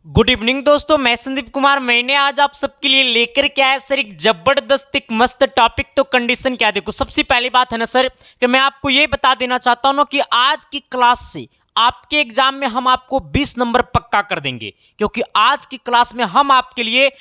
Good evening दोस्तों, मैं संदीप कुमार। मैंने आज आप सबके लिए लेकर के आया सर एक जबरदस्त एक मस्त टॉपिक। तो कंडीशन क्या, देखो सबसे पहली बात है ना सर कि मैं आपको ये बता देना चाहता हूं ना कि आज की क्लास से आपके एग्जाम में हम आपको 20 नंबर पक्का कर देंगे, क्योंकि आज की क्लास में हम आपके लिए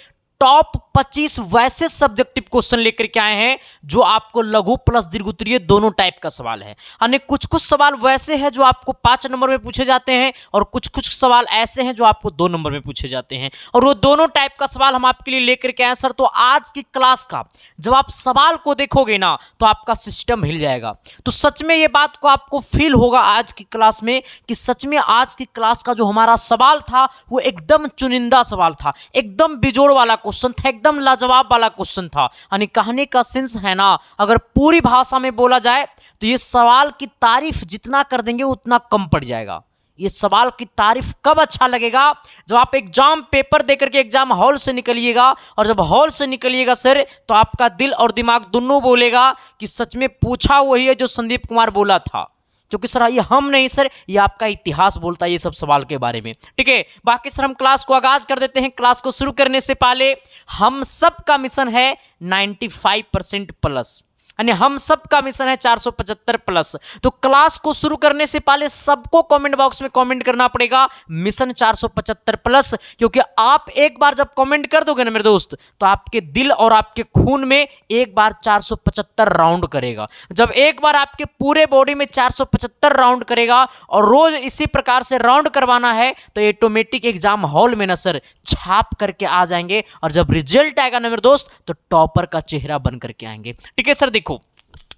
टॉप 25 वैसे सब्जेक्टिव क्वेश्चन लेकर के आए हैं जो आपको लघु प्लस दीर्घ उत्तरीय दोनों टाइप का सवाल है। यानी कुछ कुछ सवाल वैसे हैं जो आपको 5 नंबर में पूछे जाते हैं और कुछ कुछ सवाल ऐसे हैं जो आपको 2 नंबर में पूछे जाते हैं, और वो दोनों टाइप का सवाल हम आपके लिए लेकर के आए सर। तो आज की क्लास का जब आप सवाल को देखोगे ना तो आपका सिस्टम हिल जाएगा। तो सच में ये बात को आपको फील होगा आज की क्लास में कि सच में आज की क्लास का जो हमारा सवाल था वो एकदम चुनिंदा सवाल था, एकदम बिजोड़ वाला क्वेश्चन था, एकदम लाजवाब वाला क्वेश्चन था। यानी कहने का सेंस है ना, अगर पूरी भाषा में बोला जाए तो ये सवाल की तारीफ जितना कर देंगे उतना कम पड़ जाएगा। ये सवाल की तारीफ कब अच्छा लगेगा, जब आप एग्जाम पेपर देकर के एग्जाम हॉल से निकलिएगा, और जब हॉल से निकलिएगा सर तो आपका दिल और दिमाग दोनों बोलेगा कि सच में पूछा वही है जो संदीप कुमार बोला था। क्योंकि सर ये हम नहीं सर, ये आपका इतिहास बोलता है ये सब सवाल के बारे में। ठीक है, बाकी सर हम क्लास को आगाज कर देते हैं। क्लास को शुरू करने से पहले हम सब का मिशन है 95% प्लस, यानी हम सब का मिशन है 475 प्लस। तो क्लास को शुरू करने से पहले सबको कमेंट बॉक्स में कमेंट करना पड़ेगा मिशन 475 प्लस, क्योंकि आप एक बार जब कमेंट कर दोगे ना मेरे दोस्त तो आपके दिल और आपके खून में एक बार 475 राउंड करेगा। जब एक बार आपके पूरे बॉडी में 475 राउंड करेगा और रोज इसी प्रकार से राउंड करवाना है तो ऑटोमेटिक एग्जाम हॉल में ना सर छाप करके आ जाएंगे, और जब रिजल्ट आएगा ना मेरे दोस्त तो टॉपर का चेहरा बन करके आएंगे। ठीक है सर, देखो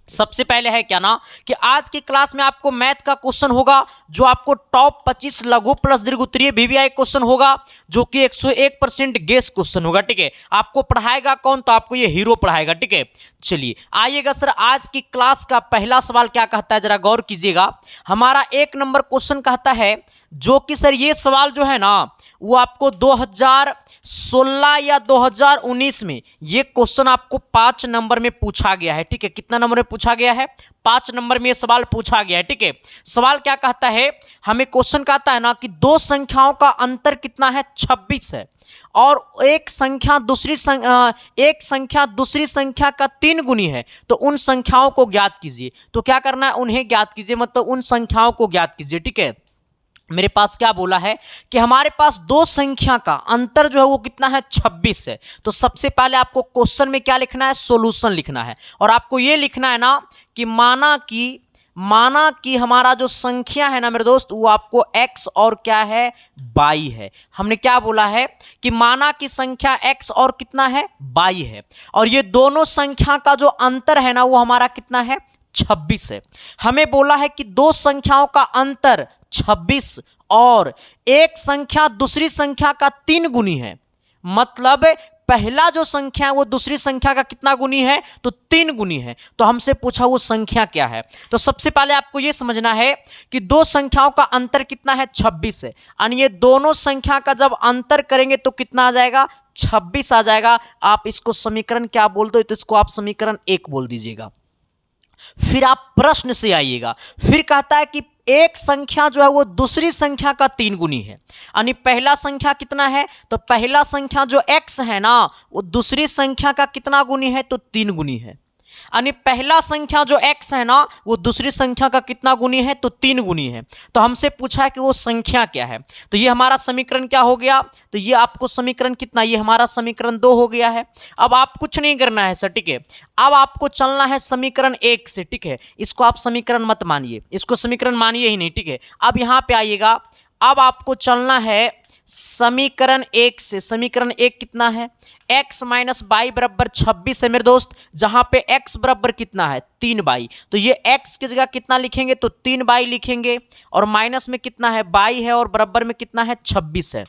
सबसे पहले है क्या ना कि आज की क्लास में आपको मैथ का क्वेश्चन होगा जो आपको टॉप 25 लघु प्लस दीर्घ उत्तरीय वीवीआई क्वेश्चन होगा, जो कि 101% गेस क्वेश्चन होगा। ठीक है, आपको पढ़ाएगा कौन, तो आपको ये हीरो पढ़ाएगा। ठीक है, चलिए आइएगा सर। आज की क्लास का पहला सवाल क्या कहता है जरा गौर कीजिएगा। हमारा 1 नंबर क्वेश्चन कहता है, जो कि सर ये सवाल जो है ना वो आपको 2016 या 2019 में ये क्वेश्चन आपको 5 नंबर में पूछा गया है। ठीक है, कितना नंबर में पूछा गया है? 5 नंबर में ये सवाल पूछा गया है। ठीक है, सवाल क्या कहता है, हमें क्वेश्चन कहता है ना कि दो संख्याओं का अंतर कितना है? 26 है, और एक संख्या दूसरी संख्या का 3 गुनी है, तो उन संख्याओं को ज्ञात कीजिए। तो क्या करना है, उन्हें ज्ञात कीजिए, मतलब उन संख्याओं को ज्ञात कीजिए। ठीक है, मेरे पास क्या बोला है कि हमारे पास दो संख्या का अंतर जो है वो कितना है? 26 है। तो सबसे पहले आपको क्वेश्चन में क्या लिखना है? सॉल्यूशन लिखना है, और आपको ये लिखना है ना कि माना कि हमारा जो संख्या है ना मेरे दोस्त वो आपको x और क्या है? y है। हमने क्या बोला है कि माना कि संख्या x और कितना है? y है, और ये दोनों संख्या का जो अंतर है ना वो हमारा कितना है? 26 है। हमें बोला है कि दो संख्याओं का अंतर 26 और एक संख्या दूसरी संख्या का 3 गुनी है, मतलब पहला जो संख्या है वो दूसरी संख्या का कितना गुनी है? तो 3 गुनी है। तो हमसे पूछा वो संख्या क्या है। तो सबसे पहले आपको यह समझना है कि दो संख्याओं का अंतर कितना है? 26 है, यानी ये दोनों संख्या का जब अंतर करेंगे तो कितना आ जाएगा? 26 आ जाएगा। आप इसको समीकरण क्या बोल दो, तो इसको आप समीकरण 1 बोल दीजिएगा। फिर आप प्रश्न से आइएगा, फिर कहता है कि एक संख्या जो है वो दूसरी संख्या का 3 गुनी है, यानी पहला संख्या कितना है? तो पहला संख्या जो x है ना वो दूसरी संख्या का कितना गुनी है? तो 3 गुनी है। यानी पहला संख्या जो x है ना वो दूसरी संख्या का कितना गुनी है? तो 3 गुनी है। तो हमसे पूछा है कि वो संख्या क्या है। तो ये हमारा समीकरण क्या हो गया? तो ये आपको समीकरण कितना, ये हमारा समीकरण 2 हो गया है। अब आप कुछ नहीं करना है सर। ठीक है, अब आपको चलना है समीकरण 1 से। ठीक है, इसको आप समीकरण मत मानिए, इसको समीकरण मानिए ही नहीं। ठीक है, अब यहां पे आइएगा, अब आपको चलना है समीकरण 1 से। समीकरण 1 कितना है? x माइनस बाई बराबर 26 है मेरे दोस्त, जहां पे x बराबर कितना है? 3y। तो ये x की जगह कितना लिखेंगे? तो 3y लिखेंगे, और माइनस में कितना है? y है, और बराबर में कितना है? 26 है।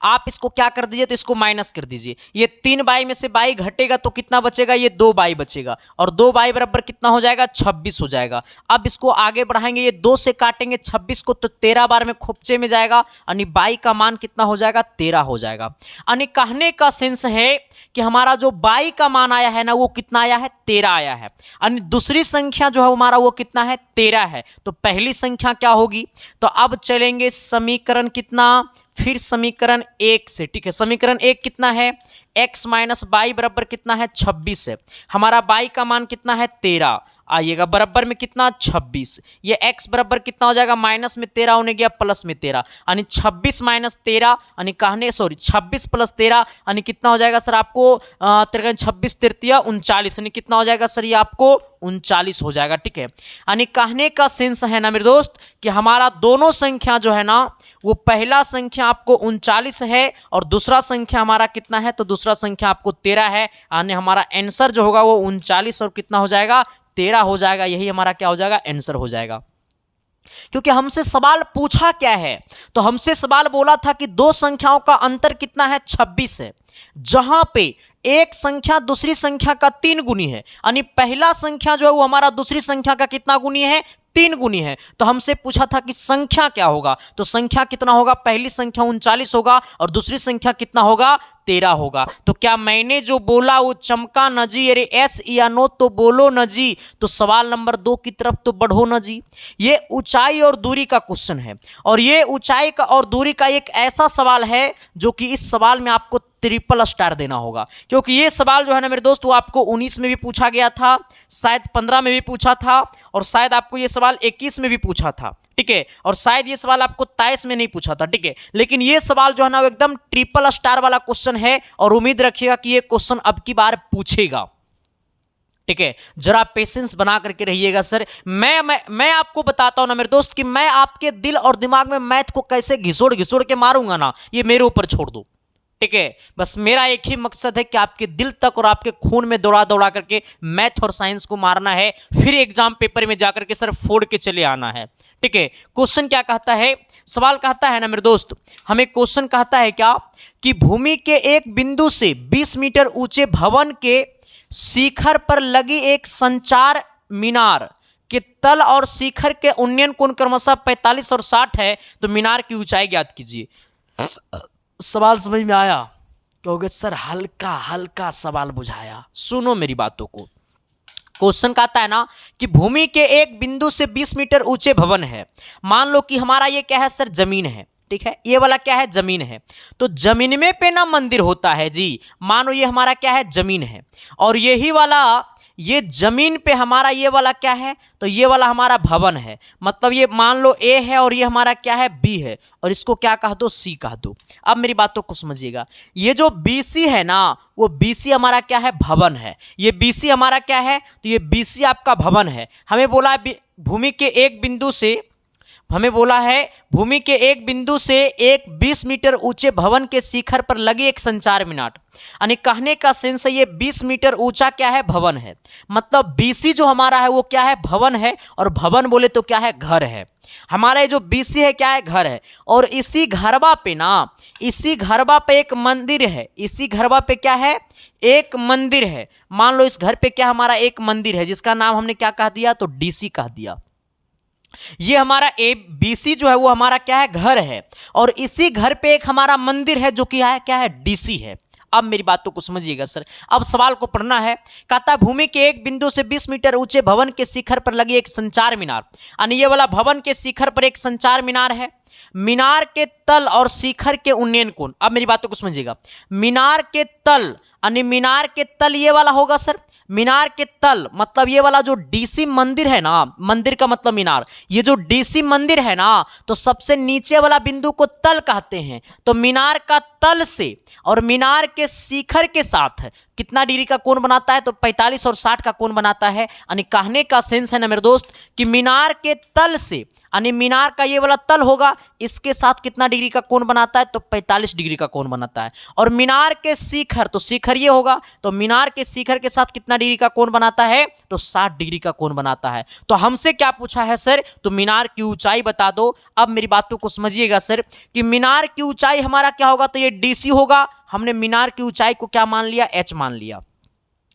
आप इसको क्या कर दीजिए, तो इसको माइनस कर दीजिए। ये 3y में से y घटेगा तो कितना बचेगा? ये 2y बचेगा, और 2y बराबर कितना हो जाएगा? 26 हो जाएगा। अब इसको आगे बढ़ाएंगे, ये 2 से काटेंगे 26 को तो 13 बार में खोपचे में जाएगा, यानी y का मान कितना हो जाएगा? 13 हो जाएगा। यानी कहने का सेंस है कि हमारा जो y का मान आया है ना वो कितना आया है? 13 आया है, और दूसरी संख्या जो है हमारा वो कितना है 13 है। तो पहली संख्या क्या होगी, तो अब चलेंगे समीकरण कितना, फिर समीकरण 1 से। ठीक है, समीकरण 1 कितना है, x माइनस बाई बराबर कितना है 26 है। हमारा बाई का मान कितना है 13, आइएगा बराबर में कितना 26, ये x बराबर कितना हो जाएगा, माइनस में 13 होने गया प्लस में 13, यानी 26 माइनस 13 यानी कहने 26 प्लस 13 यानी कितना हो जाएगा सर आपको 26 तृतीया 39, यानी कितना हो जाएगा सर ये आपको 39 हो जाएगा। ठीक है, यानी कहने का सेंस है ना मेरे दोस्त कि हमारा दोनों संख्या जो है ना वो पहला संख्या आपको 39 है और दूसरा संख्या हमारा कितना है, तो दूसरा संख्या आपको 13 है, यानी हमारा आंसर जो होगा वो 39 और कितना हो जाएगा 13 हो जाएगा। यही हमारा क्या हो जाएगा, आंसर हो जाएगा। क्योंकि हमसे सवाल पूछा क्या है, तो हमसे सवाल बोला था कि दो संख्याओं का अंतर कितना है 26 है, जहां पे एक संख्या दूसरी संख्या का 3 गुनी है, यानी पहला संख्या जो है वो हमारा दूसरी संख्या का कितना गुनी है 3 गुनी है। तो हमसे पूछा था कि संख्या क्या होगा, तो संख्या कितना होगा, पहली संख्या 39 होगा और दूसरी संख्या कितना होगा 13 होगा। तो क्या मैंने जो बोला वो चमका न जी, अरे एस या नो तो बोलो न जी। तो सवाल नंबर 2 की तरफ तो बढ़ो न जी। ये ऊंचाई और दूरी का क्वेश्चन है, और ये ऊंचाई का और दूरी का एक ऐसा सवाल है जो कि इस सवाल में आपको ट्रिपल स्टार देना होगा, क्योंकि ये सवाल जो है ना मेरे दोस्त वो आपको 19 में भी पूछा गया था, शायद 15 में भी पूछा था, और शायद आपको ये सवाल 21 में भी पूछा था। ठीक है, और शायद ये सवाल आपको 23 में नहीं पूछा था। ठीक है, लेकिन ये सवाल जो है ना वो एकदम ट्रिपल स्टार वाला क्वेश्चन है, और उम्मीद रखिएगा कि ये क्वेश्चन अब की बार पूछेगा। ठीक है, जरा पेशेंस बना करके रहिएगा सर। मैं आपको बताता हूं ना मेरे दोस्त कि मैं आपके दिल और दिमाग में मैथ को कैसे घिसोड़ घिसोड़ के मारूंगा ना, ये मेरे ऊपर छोड़ दो। ठीक है, बस मेरा एक ही मकसद है कि आपके दिल तक और आपके खून में दौड़ा दौड़ा करके मैथ और साइंस को मारना है, फिर एग्जाम पेपर में जाकर के सर फोड़ के चले आना है। ठीक है, क्वेश्चन क्या कहता है, सवाल कहता है ना मेरे दोस्त, हमें क्वेश्चन कहता है क्या कि भूमि के एक बिंदु से 20 मीटर ऊंचे भवन के शिखर पर लगी एक संचार मीनार के तल और शिखर के उन्नयन कोण क्रमशः 45 और 60 है, तो मीनार की ऊंचाई ज्ञात कीजिए। सवाल समझ में आया, कहोगे सर हल्का हल्का सवाल बुझाया। सुनो मेरी बातों को, क्वेश्चन कहता है ना कि भूमि के एक बिंदु से 20 मीटर ऊंचे भवन है। मान लो कि हमारा ये क्या है सर, जमीन है। ठीक है, ये वाला क्या है, जमीन है। तो जमीन में पे ना मंदिर होता है जी, मानो ये हमारा क्या है, जमीन है, और यही वाला ये जमीन पे हमारा ये वाला क्या है, तो ये वाला हमारा भवन है। मतलब ये मान लो ए है और ये हमारा क्या है, बी है, और इसको क्या कह दो, सी कह दो। अब मेरी बातों को समझिएगा, ये जो बीसी है ना वो बीसी हमारा क्या है, भवन है। ये बीसी हमारा क्या है, तो ये बीसी आपका भवन है। हमें बोला भूमि के एक बिंदु से, हमें बोला है भूमि के एक बिंदु से एक 20 मीटर ऊंचे भवन के शिखर पर लगी एक संचार मीनार, यानी कहने का सेंस है ये 20 मीटर ऊंचा क्या है, भवन है। मतलब बीसी जो हमारा है वो क्या है, भवन है, और भवन बोले तो क्या है, घर है। हमारा ये जो बीसी है क्या है, घर है, और इसी घरवा पे ना, इसी घरवा पे एक मंदिर है। इसी घरवा पे क्या है, एक मंदिर है। मान लो इस घर पे क्या हमारा एक मंदिर है, जिसका नाम हमने क्या कह दिया, तो डीसी कह दिया। ये हमारा ए बीसी जो है वो हमारा क्या है, घर है, और इसी घर पे एक हमारा मंदिर है जो कि है क्या है, डीसी है। अब मेरी बातों को समझिएगा सर, अब सवाल को पढ़ना है। कहता है भूमि के एक बिंदु से 20 मीटर ऊंचे भवन के शिखर पर लगी एक संचार मीनार, यानी ये वाला भवन के शिखर पर एक संचार मीनार है। मीनार के तल और शिखर के उन्नयन कोण, अब मेरी बातों को समझिएगा, मीनार के तल यानी मीनार के तल ये वाला होगा सर, मीनार के तल मतलब ये वाला जो डीसी मंदिर है ना, मंदिर का मतलब मीनार, ये जो डीसी मंदिर है ना, तो सबसे नीचे वाला बिंदु को तल कहते हैं। तो मीनार का तल से और मीनार के शिखर के साथ कितना डिग्री का कोण बनाता है, तो 45 और 60 का कोण बनाता है। यानी कहने का सेंस है ना मेरे दोस्त कि मीनार के तल से, यानी मीनार का ये वाला तल होगा, इसके साथ कितना डिग्री का कोण बनाता है, तो 45 डिग्री का कोण बनाता है। और मीनार के शिखर, तो शिखर ये होगा, तो मीनार के शिखर के साथ कितना डिग्री का कोण बनाता है, तो 60 डिग्री का कोण बनाता है। तो हमसे क्या पूछा है सर, तो मीनार की ऊंचाई बता दो। अब मेरी बातों को समझिएगा सर कि मीनार की ऊंचाई हमारा क्या होगा, तो ये डीसी होगा। हमने मीनार की ऊंचाई को क्या मान लिया, एच मान लिया।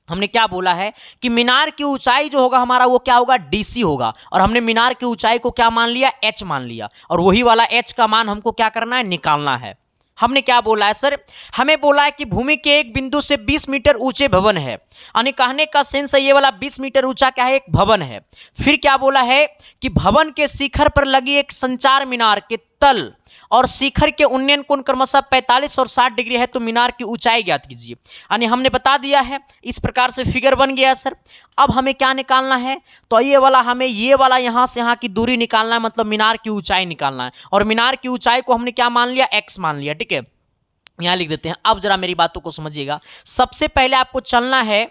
हमने क्या बोला है कि मीनार की ऊंचाई जो होगा हमारा वो क्या होगा, डीसी होगा, और हमने मीनार की ऊंचाई को क्या मान लिया, एच मान लिया, और वही वाला एच का मान हमको क्या करना है, निकालना है। हमने क्या बोला है सर, हमें बोला है कि भूमि के एक बिंदु से 20 मीटर ऊंचे भवन है, यानी कहने का सेंस है ये वाला 20 मीटर ऊंचा क्या है, एक भवन है। फिर क्या बोला है कि भवन के शिखर पर लगी एक संचार मीनार के तल और शिखर के उन्नयन कोण क्रमशः 45 और 60 डिग्री है, तो मीनार की ऊंचाई ज्ञात कीजिए। यानी हमने बता दिया है, इस प्रकार से फिगर बन गया सर। अब हमें क्या निकालना है, तो ये वाला हमें ये वाला यहां से यहां की दूरी निकालना है, मतलब मीनार की ऊंचाई निकालना है। और मीनार की ऊंचाई को हमने क्या मान लिया, x मान लिया, ठीक है, यहां लिख देते हैं। अब जरा मेरी बातों को समझिएगा। सबसे पहले आपको चलना है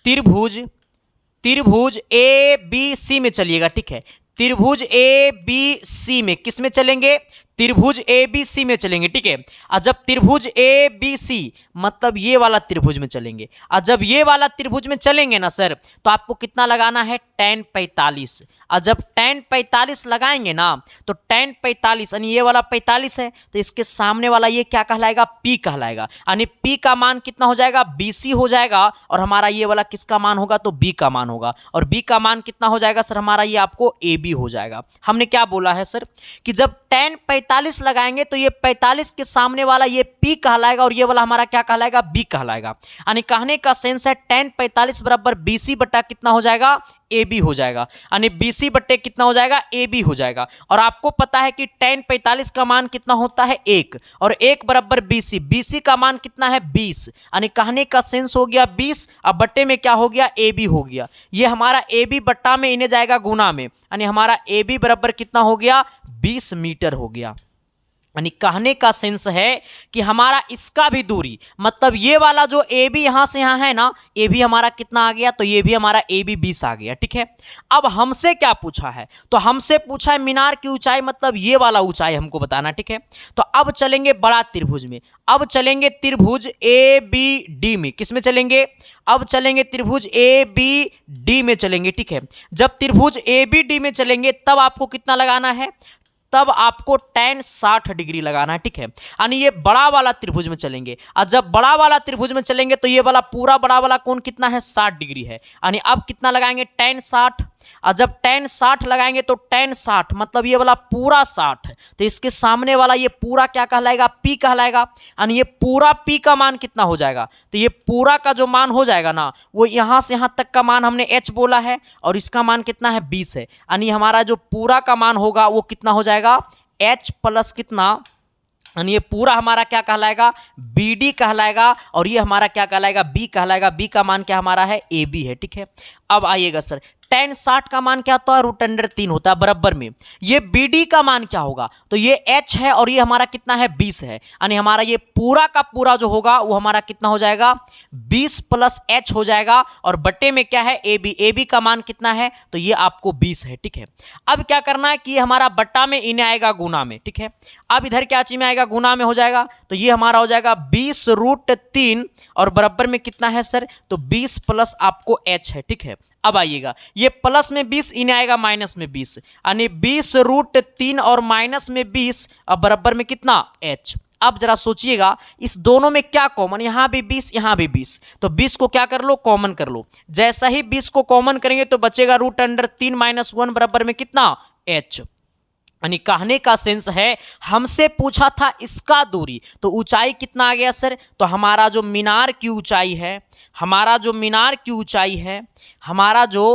त्रिभुज ए बी सी में चलिएगा, ठीक है। त्रिभुज ए बी सी में किस में चलेंगे, त्रिभुज ए बी सी में चलेंगे, ठीक है। और जब त्रिभुज ए बी सी मतलब ये वाला त्रिभुज में चलेंगे, और जब ये वाला त्रिभुज में चलेंगे ना सर, तो आपको कितना लगाना है, tan 45। और जब tan 45 लगाएंगे ना, तो tan 45 यानी ये वाला 45 है, तो इसके सामने वाला ये क्या कहलाएगा, P कहलाएगा। यानी P का मान कितना हो जाएगा, BC हो जाएगा, और हमारा ये वाला किसका मान होगा, तो B का मान होगा। और B का मान कितना हो जाएगा सर, हमारा ये आपको AB हो जाएगा। हमने क्या बोला है सर, कि जब tan 45 लगाएंगे तो ये 45 के सामने वाला ये P कहलाएगा, और ये वाला हमारा क्या कहलाएगा, B कहलाएगा। यानी कहने का सेंस है tan 45 बराबर BC बटा कितना हो जाएगा, AB हो जाएगा। यानी BC बटे कितना हो जाएगा, AB हो जाएगा। और आपको पता है कि tan 45 का मान कितना होता है, 1, और 1 बराबर BC, BC का मान कितना है, 20। यानी कहने का सेंस हो गया 20, अब बट्टे में क्या हो गया, AB हो गया। ये हमारा AB बट्टा में इन्हें जाएगा गुना में, यानी हमारा AB बराबर कितना हो गया, 20 मीटर हो गया। यानी कहने का सेंस है कि हमारा इसका भी दूरी, मतलब ये वाला जो ए बी यहां से यहां है ना, ये भी हमारा कितना आ गया, तो ये भी हमारा ए बी 20 आ गया, ठीक है। अब हमसे क्या पूछा है, तो हमसे पूछा है मीनार की ऊंचाई, मतलब ये वाला ऊंचाई हमको बताना, ठीक है। तो अब चलेंगे बड़ा त्रिभुज में, अब चलेंगे त्रिभुज ए बी डी में। किस में चलेंगे, अब चलेंगे त्रिभुज ए बी डी में चलेंगे, ठीक है। जब त्रिभुज ए बी डी में चलेंगे तब आपको कितना लगाना है, तब आपको tan 60 डिग्री लगाना है, ठीक है। यानी ये बड़ा वाला त्रिभुज में चलेंगे, और जब बड़ा वाला त्रिभुज में चलेंगे तो ये वाला पूरा बड़ा वाला कोण कितना है, 60 डिग्री है। यानी अब कितना लगाएंगे, tan 60, और जब tan 60 लगाएंगे तो tan 60 मतलब ये वाला पूरा 60, तो इसके सामने वाला ये पूरा क्या कहलाएगा, P कहलाएगा। यानी ये पूरा P का मान कितना हो जाएगा, तो ये पूरा का जो मान हो जाएगा ना, वो यहां से यहां तक का मान हमने H बोला है, और इसका मान कितना है, 20 है। यानी हमारा जो पूरा का मान होगा वो कितना हो जाएगा, H प्लस कितना, यानी ये पूरा हमारा क्या कहलाएगा, BD कहलाएगा, और ये हमारा क्या कहलाएगा, B कहलाएगा। B का मान क्या हमारा है, AB है, ठीक है। अब आइएगा सर, tan 60 का मान क्या होता है, √3 होता है बराबर में। ये BD का मान क्या होगा, तो ये H है, और ये हमारा कितना है, 20 है। यानी हमारा ये पूरा का पूरा जो होगा वो हमारा कितना हो जाएगा, 20 प्लस H हो जाएगा, और बट्टे में क्या है, AB। AB का मान कितना है, तो ये आपको 20 है, ठीक है। अब क्या करना है कि हमारा बट्टा में इन्हें आएगा गुना में, ठीक है। अब इधर क्या चीज में आएगा, गुना में हो जाएगा, तो ये हमारा हो जाएगा 20√3, और बराबर में कितना है सर, तो 20 प्लस आपको H है, ठीक है। अब आइएगा, ये प्लस में 20 इन्हें आएगा माइनस में 20, यानी 20√3 और माइनस में 20, अब बराबर में कितना, H। अब जरा सोचिएगा, इस दोनों में क्या कॉमन, यहां भी 20 यहां भी 20, तो 20 को क्या कर लो, कॉमन कर लो। जैसा ही 20 को कॉमन करेंगे तो बचेगा √3 - 1 बराबर में कितना, H। यानी कहने का सेंस है हमसे पूछा था इसका दूरी, तो ऊंचाई कितना आ गया सर, तो हमारा जो मीनार की ऊंचाई है, हमारा जो मीनार की ऊंचाई है, हमारा जो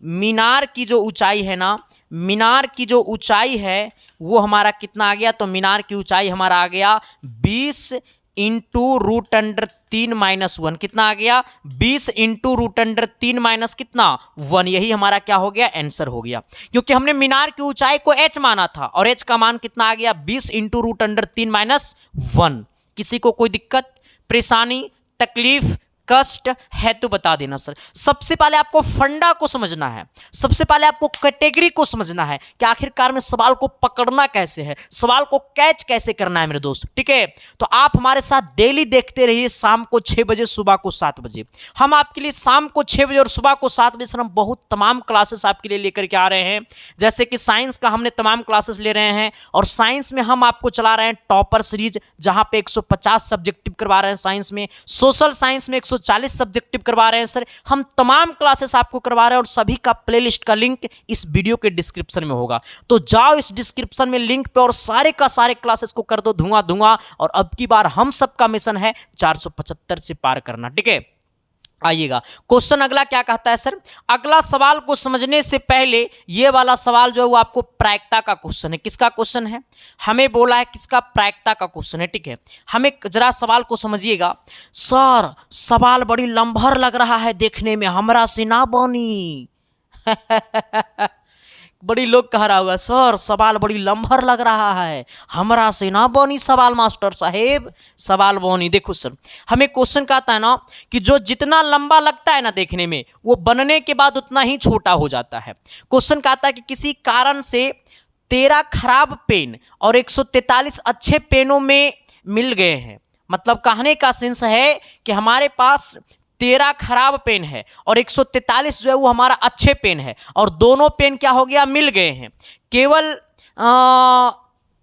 मीनार की जो ऊंचाई है ना, मीनार की जो ऊंचाई है वो हमारा कितना आ गया, तो मीनार की ऊंचाई हमारा आ गया 20 × √3 - 1, कितना आ गया, 20 × √3 माइनस कितना, 1। यही हमारा क्या हो गया, आंसर हो गया, क्योंकि हमने मीनार की ऊंचाई को H माना था, और H का मान कितना आ गया, 20 × √3 - 1। किसी को कोई दिक्कत, परेशानी, तकलीफ, कष्ट है तो बता देना सर। सबसे पहले आपको फंडा को समझना है, सबसे पहले आपको कैटेगरी को समझना है कि आखिरकार में सवाल को पकड़ना कैसे है, सवाल को कैच कैसे करना है मेरे दोस्त, ठीक है। तो आप हमारे साथ डेली देखते रहिए, शाम को 6 बजे, सुबह को 7 बजे। हम आपके लिए शाम को 6 बजे और सुबह को 7 बजे सर हम बहुत तमाम क्लासेस आपके लिए लेकर के आ रहे हैं। जैसे कि साइंस का हमने तमाम क्लासेस ले रहे हैं, और साइंस में हम आपको चला रहे हैं टॉपर सीरीज, जहां पे 150 सब्जेक्टिव करवा रहे हैं साइंस में। सोशल साइंस में 140 सब्जेक्टिव करवा रहे हैं सर, हम तमाम क्लासेस आपको करवा रहे हैं और सभी का प्लेलिस्ट का लिंक इस वीडियो के डिस्क्रिप्शन में होगा। तो जाओ इस डिस्क्रिप्शन में लिंक पे और सारे का सारे क्लासेस को कर दो धुआं। और अब की बार हम सबका मिशन है 475 से पार करना, ठीक है। आइएगा क्वेश्चन अगला क्या कहता है सर। अगला सवाल को समझने से पहले ये वाला सवाल जो है वो आपको प्रायिकता का क्वेश्चन है। किसका क्वेश्चन है, हमें बोला है किसका, प्रायिकता का क्वेश्चन है, ठीक है। हमें जरा सवाल को समझिएगा। सर सवाल बड़ी लंबहर लग रहा है देखने में, हमरा से ना बनी बड़ी लोग कह रहा होगा सर सवाल बड़ी लंबहर लग रहा है, हमरा से ना बनी सवाल मास्टर साहेब, सवाल बनी। देखो सर हमें क्वेश्चन कहता है ना कि जो जितना लंबा लगता है ना देखने में, वो बनने के बाद उतना ही छोटा हो जाता है। क्वेश्चन कहता है कि किसी कारण से 13 खराब पेन और 143 अच्छे पेनों में मिल गए हैं। मतलब कहने का सेंस है कि हमारे पास 13 खराब पेन है और 143 जो है वो हमारा अच्छे पेन है, और दोनों पेन क्या हो गया, मिल गए हैं।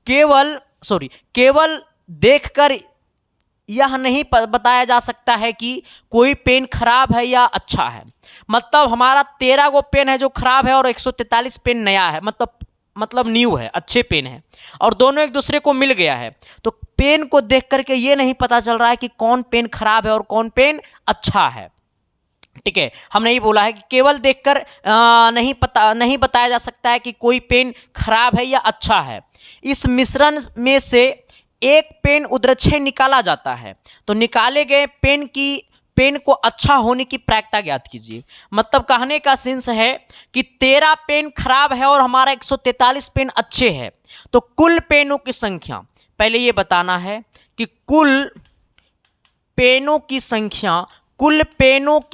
केवल देखकर यह नहीं बताया जा सकता है कि कोई पेन खराब है या अच्छा है। मतलब हमारा 13 गो पेन है जो खराब है और 143 पेन नया है, मतलब न्यू है, अच्छे पेन है, और दोनों एक दूसरे को मिल गया है। तो पेन को देख करके ये नहीं पता चल रहा है कि कौन पेन खराब है और कौन पेन अच्छा है, ठीक है। हमने ही बोला है कि केवल देखकर नहीं बताया जा सकता है कि कोई पेन खराब है या अच्छा है। इस मिश्रण में से एक पेन उद्रक्षय निकाला जाता है, तो निकाले गए पेन को अच्छा होने की प्रायिकता ज्ञात कीजिए। मतलब कहने का सेंस है कि 13 पेन खराब है और हमारा 143 पेन अच्छे हैं, तो कुल पेनों की संख्या, पहले ये बताना है कि कुल पेनों की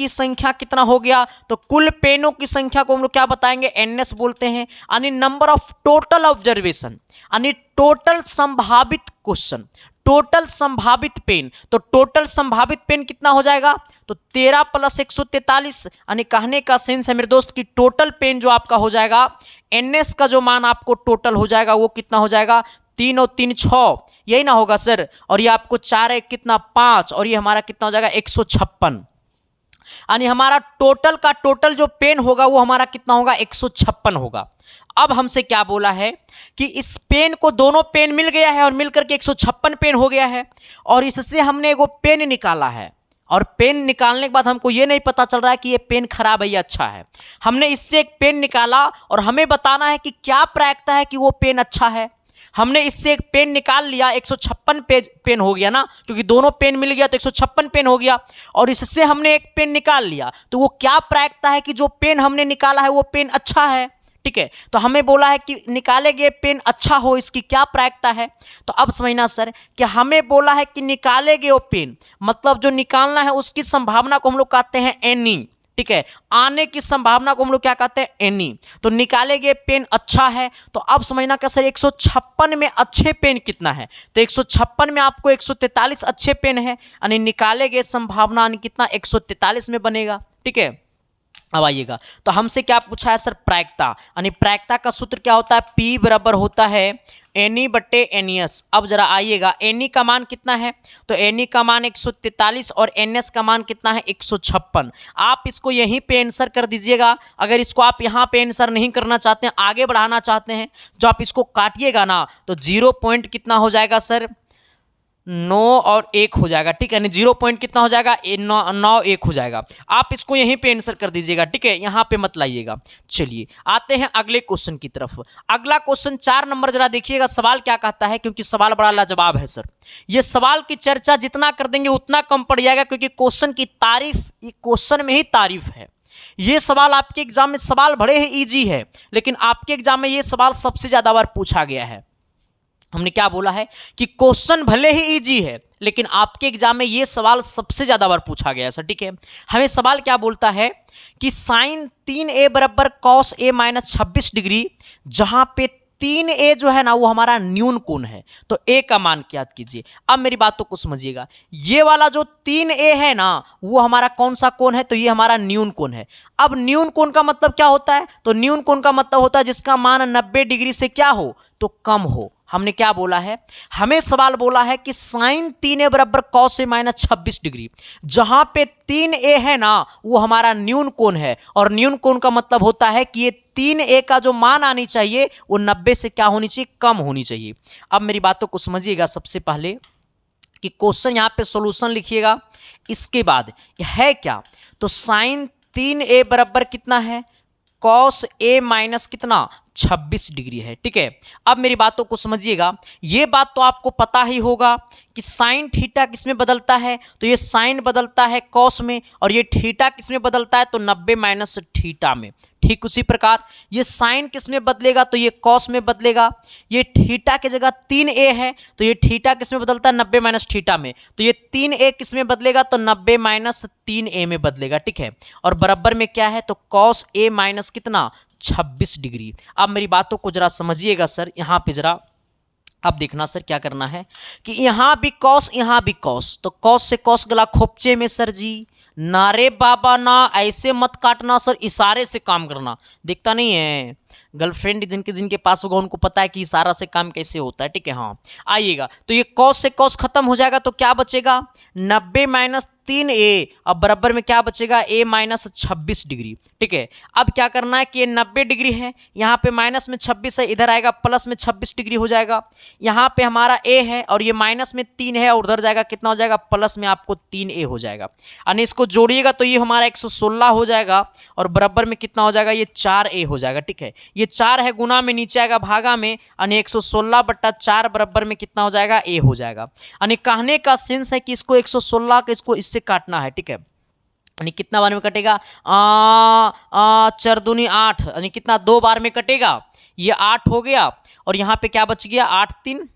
संख्या कितना हो गया। तो कुल पेनों की संख्या को हम लोग क्या बताएंगे, एनएस बोलते हैं, यानी नंबर ऑफ टोटल ऑब्जर्वेशन, यानी टोटल संभावित क्वेश्चन, टोटल संभावित पेन। तो टोटल संभावित पेन कितना हो जाएगा, तो 13 + 143, यानी कहने का सेंस है मेरे दोस्त कि टोटल पेन जो आपका हो जाएगा, एनएस का जो मान आपको टोटल हो जाएगा वो कितना हो जाएगा, 3 और 3 6, यही ना होगा सर। और ये आपको 4 1 कितना 5, और ये हमारा कितना हो जाएगा 156, यानी हमारा टोटल का टोटल जो पेन होगा वो हमारा कितना होगा 156 होगा। अब हमसे क्या बोला है कि इस पेन को, दोनों पेन मिल गया है और मिलकर के 156 पेन हो गया है, और इससे हमने एगो पेन निकाला है, और पेन निकालने के बाद हमको ये नहीं पता चल रहा है कि ये पेन खराब है या अच्छा है। हमने इससे एक पेन निकाला और हमें बताना है कि क्या प्रायिकता है कि वो पेन अच्छा है। हमने इससे एक पेन निकाल लिया, 156 पेन हो गया ना, क्योंकि दोनों पेन मिल गया तो 156 पेन हो गया, और इससे हमने एक पेन निकाल लिया, तो वो क्या प्रायिकता है कि जो पेन हमने निकाला है वो पेन अच्छा है, ठीक है। तो हमें बोला है कि निकाले गए पेन अच्छा हो, इसकी क्या प्रायिकता है। तो अब समझना सर कि हमें बोला है कि निकाले गए पेन, मतलब जो निकालना है उसकी संभावना को हम लोग कहते हैं एनी, ठीक है। आने की संभावना को हम लोग क्या कहते हैं, एनी। तो निकाले गए पेन अच्छा है, तो अब समझना क्या सर, 156 में अच्छे पेन कितना है, तो 156 में आपको 143 अच्छे पेन है, यानी निकाले गए संभावना कितना 143 में बनेगा, ठीक है। अब आइएगा, तो हमसे क्या पूछा है सर, प्रायिकता, यानी प्रायिकता का सूत्र क्या होता है, P बराबर होता है एनी बटे एनएस। अब जरा आइएगा, एनी का मान कितना है, तो एनी का मान 143 और एनएस का मान कितना है 156। आप इसको यहीं पे आंसर कर दीजिएगा। अगर इसको आप यहाँ पे आंसर नहीं करना चाहते हैं, आगे बढ़ाना चाहते हैं, जो आप इसको काटिएगा ना, तो 0 पॉइंट कितना हो जाएगा सर, 9 और 1 हो जाएगा, ठीक है। 0 पॉइंट कितना हो जाएगा, 9 1 हो जाएगा। आप इसको यहीं पे आंसर कर दीजिएगा, ठीक है, यहाँ पे मत लाइएगा। चलिए आते हैं अगले क्वेश्चन की तरफ। अगला क्वेश्चन 4 नंबर जरा देखिएगा, सवाल क्या कहता है, क्योंकि सवाल बड़ा लाजवाब है सर। ये सवाल की चर्चा जितना कर देंगे उतना कम पड़ जाएगा, क्योंकि क्वेश्चन की तारीफ, क्वेश्चन में ही तारीफ है। ये सवाल आपके एग्जाम में, सवाल बड़े ही ईजी है, लेकिन आपके एग्जाम में ये सवाल सबसे ज्यादा बार पूछा गया है। हमने क्या बोला है कि क्वेश्चन भले ही इजी है, लेकिन आपके एग्जाम में ये सवाल सबसे ज्यादा बार पूछा गया है सर, ठीक है। हमें सवाल क्या बोलता है कि साइन 3a बराबर कॉस a माइनस 26 डिग्री, जहां पे 3a जो है ना वो हमारा न्यून कोण है, तो a का मान ज्ञात कीजिए। अब मेरी बातों को समझिएगा, ये वाला जो 3a है ना वो हमारा कौन सा कोण है, तो ये हमारा न्यून कोण है। अब न्यून कोण का मतलब क्या होता है, तो न्यून कोण का मतलब होता है जिसका मान 90 डिग्री से क्या हो, तो कम हो। हमने क्या बोला है, हमें सवाल बोला है कि साइन 3a बराबर कॉस ए माइनस 26 डिग्री। जहां पे 3a है ना वो हमारा न्यून कोण है, और न्यून कोण का मतलब होता है कि ये 3a का जो मान आनी चाहिए वो 90 से क्या होनी चाहिए, कम होनी चाहिए। अब मेरी बातों को समझिएगा, सबसे पहले कि क्वेश्चन यहां पे सॉल्यूशन लिखिएगा, इसके बाद है क्या, तो साइन 3a बराबर कितना है, कॉस ए माइनस कितना 26 डिग्री है। ठीक है, अब मेरी बातों को समझिएगा, ये बात तो आपको पता ही होगा कि साइन थीटा किस में बदलता है, तो ये साइन बदलता है कॉस में, और ये थीटा किस में बदलता है, तो 90 माइनस थीटा में। ठीक उसी प्रकार ये साइन किस में बदलेगा, तो ये कॉस में बदलेगा। ये थीटा की जगह 3a है, तो ये थीटा किस में बदलता है, 90 माइनस थीटा में, तो ये 3a किस में बदलेगा, तो 90 माइनस 3a में बदलेगा। ठीक है, और बराबर में क्या है, तो कॉस ए माइनस कितना 26 डिग्री। अब मेरी बातों को जरा समझिएगा सर, यहां पे जरा अब देखना सर क्या करना है कि यहां भी कॉस यहां भी कॉस, तो कॉस से कॉस गला खोपचे में सर जी, नारे बाबा ना ऐसे मत काटना सर, इशारे से काम करना, दिखता नहीं है गर्लफ्रेंड जिनके जिनके पास होगा उनको पता है कि इशारा से काम कैसे होता है। ठीक है, हाँ आइएगा, तो ये कॉस से कॉस खत्म हो जाएगा, तो क्या बचेगा 90 माइनस 3a, अब बराबर में क्या बचेगा a माइनस 26 डिग्री। ठीक है, अब क्या करना है कि ये 90 डिग्री है, यहाँ पे माइनस में 26 है, इधर आएगा प्लस में 26 डिग्री हो जाएगा। यहाँ पे हमारा a है और ये माइनस में 3 है, और उधर जाएगा कितना हो जाएगा, प्लस में आपको 3a हो जाएगा, यानी इसको जोड़िएगा तो ये हमारा 116 हो जाएगा, और बराबर में कितना हो जाएगा, ये 4a हो जाएगा। ठीक है, ये 4 है गुना में, नीचे आएगा भागा में, यानी 116/4 बराबर में कितना हो जाएगा, a हो जाएगा। यानी कहने का सेंस है कि इसको 116 का इसको इससे काटना है। ठीक है, यानी कितना बार में कटेगा, 4 दूनी 8, यानी कितना 2 बार में कटेगा, ये 8 हो गया, और यहाँ पे क्या बच गया 8 3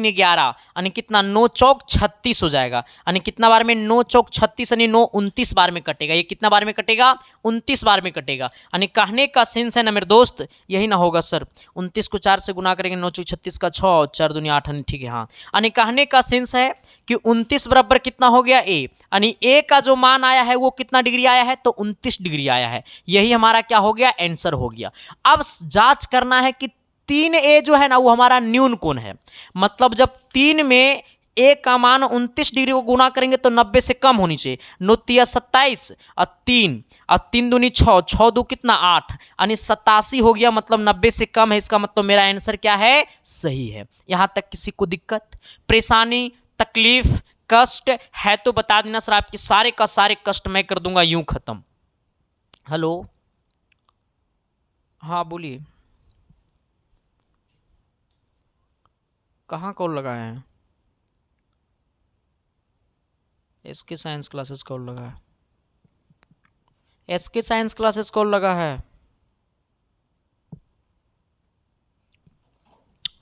11, यानी कितना 9 चौक 36 हो जाएगा, यानी कितना बार में 9 चौक 36, यानी 9 29 बार में कटेगा। ये कितना बार में कटेगा, 29 बार में कटेगा। यानी कहने का सेंस है ना मेरे दोस्त, यही ना होगा सर, 29 को 4 से गुना करेंगे, 9 चौक 36 का 6, 4 दूनी 8, ठीक है हाँ। यानी कहने का सेंस है कि 29 बराबर कितना हो गया a, यानी a का जो मान आया है वो कितना डिग्री आया है, तो 29 डिग्री आया है। यही हमारा क्या हो गया, आंसर हो गया। अब जांच करना है कि 3a जो है ना वो हमारा न्यून कोण है, मतलब जब 3 में a का मान 29 डिग्री को गुना करेंगे तो 90 से कम होनी चाहिए। 9 तिया 27 और 3 दूनी 6, 6 दो कितना 8, यानी 87 हो गया, मतलब 90 से कम है। इसका मतलब मेरा आंसर क्या है, सही है। यहां तक किसी को दिक्कत, परेशानी, तकलीफ, कष्ट है तो बता देना सर, आपके सारे का सारे कष्ट मैं कर दूंगा यूं खत्म। हेलो, हाँ बोलिए, कहाँ कॉल लगाए हैं, एसके साइंस क्लासेस कॉल लगा है, एसके साइंस क्लासेस कॉल लगा है।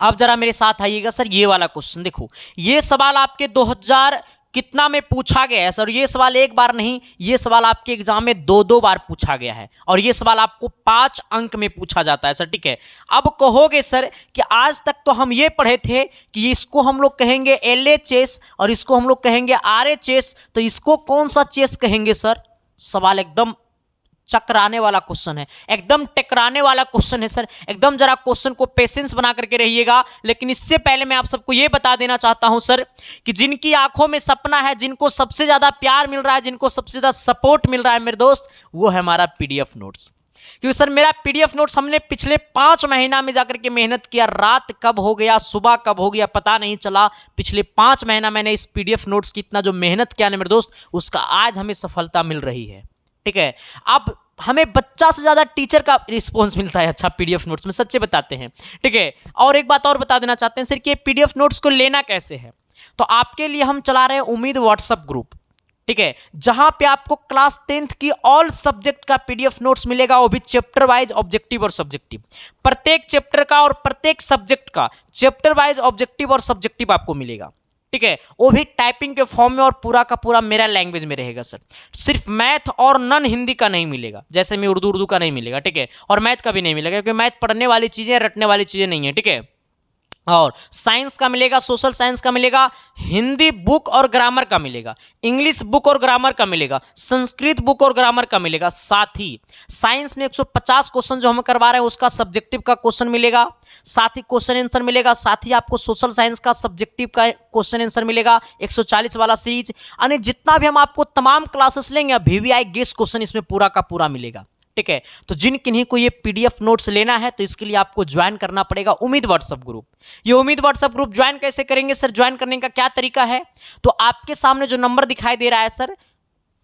अब जरा मेरे साथ आइएगा सर, ये वाला क्वेश्चन देखो, ये सवाल आपके 2000 कितना में पूछा गया है सर। ये सवाल एक बार नहीं, ये सवाल आपके एग्जाम में 2-2 बार पूछा गया है, और ये सवाल आपको 5 अंक में पूछा जाता है सर। ठीक है, अब कहोगे सर कि आज तक तो हम ये पढ़े थे कि इसको हम लोग कहेंगे LHS और इसको हम लोग कहेंगे RHS, तो इसको कौन सा चेस कहेंगे सर। सवाल एकदम चकराने वाला क्वेश्चन है, एकदम टकराने वाला क्वेश्चन है सर। एकदम जरा क्वेश्चन को पेशेंस बना करके रहिएगा। लेकिन इससे पहले मैं आप सबको यह बता देना चाहता हूं सर कि जिनकी आंखों में सपना है, जिनको सबसे ज्यादा प्यार मिल रहा है, जिनको सबसे ज्यादा सपोर्ट मिल रहा है मेरे दोस्त, वो है हमारा PDF नोट्स। क्योंकि सर मेरा PDF नोट्स हमने पिछले 5 महीना में जाकर के मेहनत किया, रात कब हो गया सुबह कब हो गया पता नहीं चला। पिछले 5 महीना मैंने इस PDF नोट्स की इतना जो मेहनत किया ना मेरे दोस्त, उसका आज हमें सफलता मिल रही है। ठीक है, अब हमें बच्चा से ज्यादा टीचर का रिस्पॉन्स मिलता है अच्छा PDF नोट्स में, सच्चे बताते हैं। ठीक है, और एक बात और बता देना चाहते हैं सर कि PDF नोट्स को लेना कैसे है, तो आपके लिए हम चला रहे हैं उम्मीद व्हाट्सएप ग्रुप। ठीक है, जहां पे आपको क्लास 10th की ऑल सब्जेक्ट का PDF नोट्स मिलेगा, वो भी चैप्टर वाइज ऑब्जेक्टिव और सब्जेक्टिव। प्रत्येक चैप्टर का और प्रत्येक सब्जेक्ट का चैप्टर वाइज ऑब्जेक्टिव और सब्जेक्टिव आपको मिलेगा। ठीक है, वो भी टाइपिंग के फॉर्म में और पूरा का पूरा मेरा लैंग्वेज में रहेगा सर। सिर्फ मैथ और नन हिंदी का नहीं मिलेगा, जैसे मैं उर्दू का नहीं मिलेगा। ठीक है, और मैथ का भी नहीं मिलेगा, क्योंकि मैथ पढ़ने वाली चीजें रटने वाली चीजें नहीं है। ठीक है, और साइंस का मिलेगा, सोशल साइंस का मिलेगा, हिंदी बुक और ग्रामर का मिलेगा, इंग्लिश बुक और ग्रामर का मिलेगा, संस्कृत बुक और ग्रामर का मिलेगा। साथ ही साइंस में 150 क्वेश्चन जो हम करवा रहे हैं उसका सब्जेक्टिव का क्वेश्चन मिलेगा, साथ ही क्वेश्चन आंसर मिलेगा। साथ ही आपको सोशल साइंस का सब्जेक्टिव का क्वेश्चन आंसर मिलेगा 140 वाला सीरीज। यानी जितना भी हम आपको तमाम क्लासेस लेंगे वीवीआई गेस क्वेश्चन इसमें पूरा का पूरा मिलेगा। ठीक है, तो जिन किन्हीं को ये पीडीएफ नोट्स लेना है तो इसके लिए आपको ज्वाइन करना पड़ेगा उम्मीद व्हाट्सएप ग्रुप। ये उम्मीद व्हाट्सएप ग्रुप ज्वाइन कैसे करेंगे सर? ज्वाइन करने का क्या तरीका है? तो आपके सामने जो नंबर दिखाई दे रहा है सर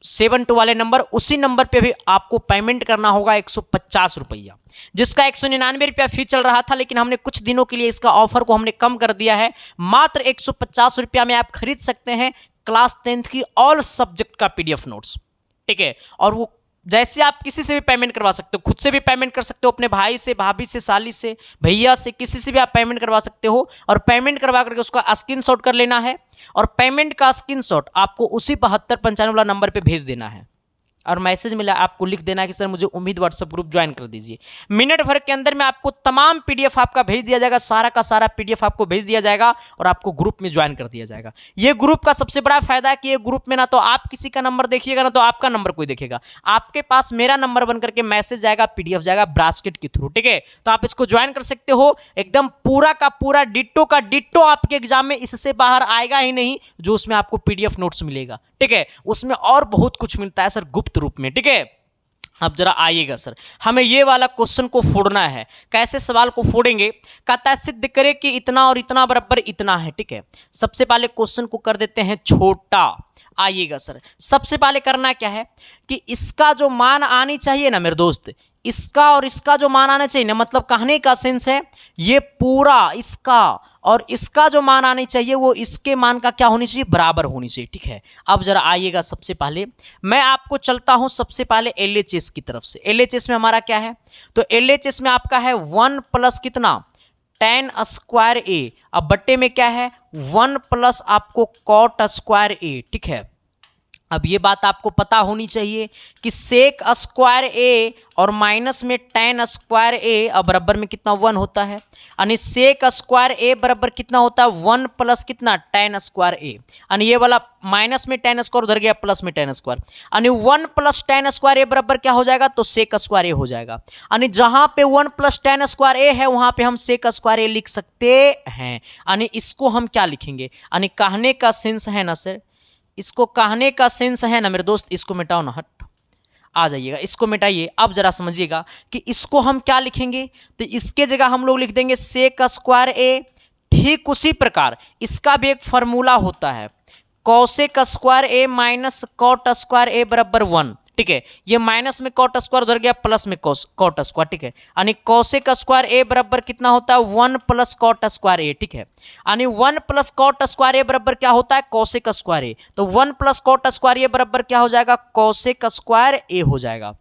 72 वाले नंबर, उसी नंबर पे भी आपको पेमेंट करना होगा 150 रुपया, जिसका 199 रुपया फी चल रहा था, लेकिन हमने कुछ दिनों के लिए इसका ऑफर को हमने कम कर दिया है। मात्र 150 रुपया में आप खरीद सकते हैं क्लास 10th की ऑल सब्जेक्ट का पीडीएफ नोट्स। ठीक है, और वो जैसे आप किसी से भी पेमेंट करवा सकते हो, खुद से भी पेमेंट कर सकते हो, अपने भाई से, भाभी से, साली से, भैया से, किसी से भी आप पेमेंट करवा सकते हो। और पेमेंट करवा करके उसका स्क्रीनशॉट कर लेना है और पेमेंट का स्क्रीनशॉट आपको उसी 7295 वाला नंबर पे भेज देना है और मैसेज मिला आपको लिख देना है कि सर मुझे उम्मीद व्हाट्सएप ग्रुप ज्वाइन कर दीजिए। मिनट भर के अंदर में आपको तमाम पीडीएफ आपका भेज दिया जाएगा, सारा का सारा पीडीएफ आपको भेज दिया जाएगा और आपको ग्रुप में ज्वाइन कर दिया जाएगा। ये ग्रुप का सबसे बड़ा फायदा है कि ये ग्रुप में ना तो आप किसी का नंबर देखिएगा ना तो आपका नंबर कोई देखेगा, आपके पास मेरा नंबर बन करके मैसेज जाएगा, पीडीएफ जाएगा ब्रास्केट के थ्रू। ठीक है, तो आप इसको ज्वाइन कर सकते हो। एकदम पूरा का पूरा डिट्टो का डिट्टो आपके एग्जाम में इससे बाहर आएगा ही नहीं जो उसमें आपको पीडीएफ नोट्स मिलेगा। ठीक है, उसमें और बहुत कुछ मिलता है सर गुप्त रूप में। ठीक है, अब जरा आइएगा सर, हमें ये वाला क्वेश्चन को फोड़ना है। कैसे सवाल को फोड़ेंगे? कहता है सिद्ध करे कि इतना और इतना बराबर इतना है। ठीक है, सबसे पहले क्वेश्चन को कर देते हैं छोटा। आइएगा सर, सबसे पहले करना क्या है कि इसका जो मान आनी चाहिए ना मेरे दोस्त, इसका और इसका जो मान आना चाहिए ना, मतलब कहने का सेंस है ये पूरा इसका और इसका जो मान आनी चाहिए वो इसके मान का क्या होनी चाहिए? बराबर होनी चाहिए। ठीक है, अब जरा आइएगा, सबसे पहले मैं आपको चलता हूं सबसे पहले एलएचएस की तरफ से। एलएचएस में हमारा क्या है? तो एलएचएस में आपका है 1 प्लस कितना? tan स्क्वायर ए। अब बट्टे में क्या है? 1 प्लस आपको cot स्क्वायर ए। ठीक है, अब ये बात आपको पता होनी चाहिए कि सेक स्क्वायर ए और माइनस में tan स्क्वायर ए अब बराबर में कितना? 1 होता है। यानी सेक स्क्वायर ए बराबर कितना होता है? 1 प्लस कितना? tan स्क्वायर ए। यानी ये वाला माइनस में tan स्क्वायर उधर गया प्लस में tan स्क्वायर, यानी 1 प्लस tan स्क्वायर ए बराबर क्या हो जाएगा? तो सेक स्क्वायर ए हो जाएगा। यानी जहां पे 1 प्लस tan स्क्वायर ए है वहां पे हम सेक स्क्वायर ए लिख सकते हैं। यानी इसको हम क्या लिखेंगे? यानी कहने का सेंस है ना सर, इसको कहने का सेंस है ना मेरे दोस्त, इसको मिटाओ ना, हट आ जाइएगा, इसको मिटाइए। अब जरा समझिएगा कि इसको हम क्या लिखेंगे, तो इसके जगह हम लोग लिख देंगे सेक स्क्वायर ए। ठीक उसी प्रकार इसका भी एक फॉर्मूला होता है, कॉसेक स्क्वायर ए माइनस कॉट स्क्वायर ए बराबर 1। ठीक है, ये माइनस में कॉट स्क्वायर उधर गया प्लस में कॉट स्क्वायर। ठीक है, यानी कॉसेक स्क्वायर ए बराबर कितना होता है? 1 प्लस कॉट स्क्वायर ए। ठीक है, यानी 1 प्लस कॉट स्क्वायर ए बराबर क्या होता है? कॉसेक स्क्वायर ए। तो 1 प्लस कॉट स्क्वायर ए बराबर क्या हो जाएगा? कॉसेक स्क्वायर ए हो जाएगा।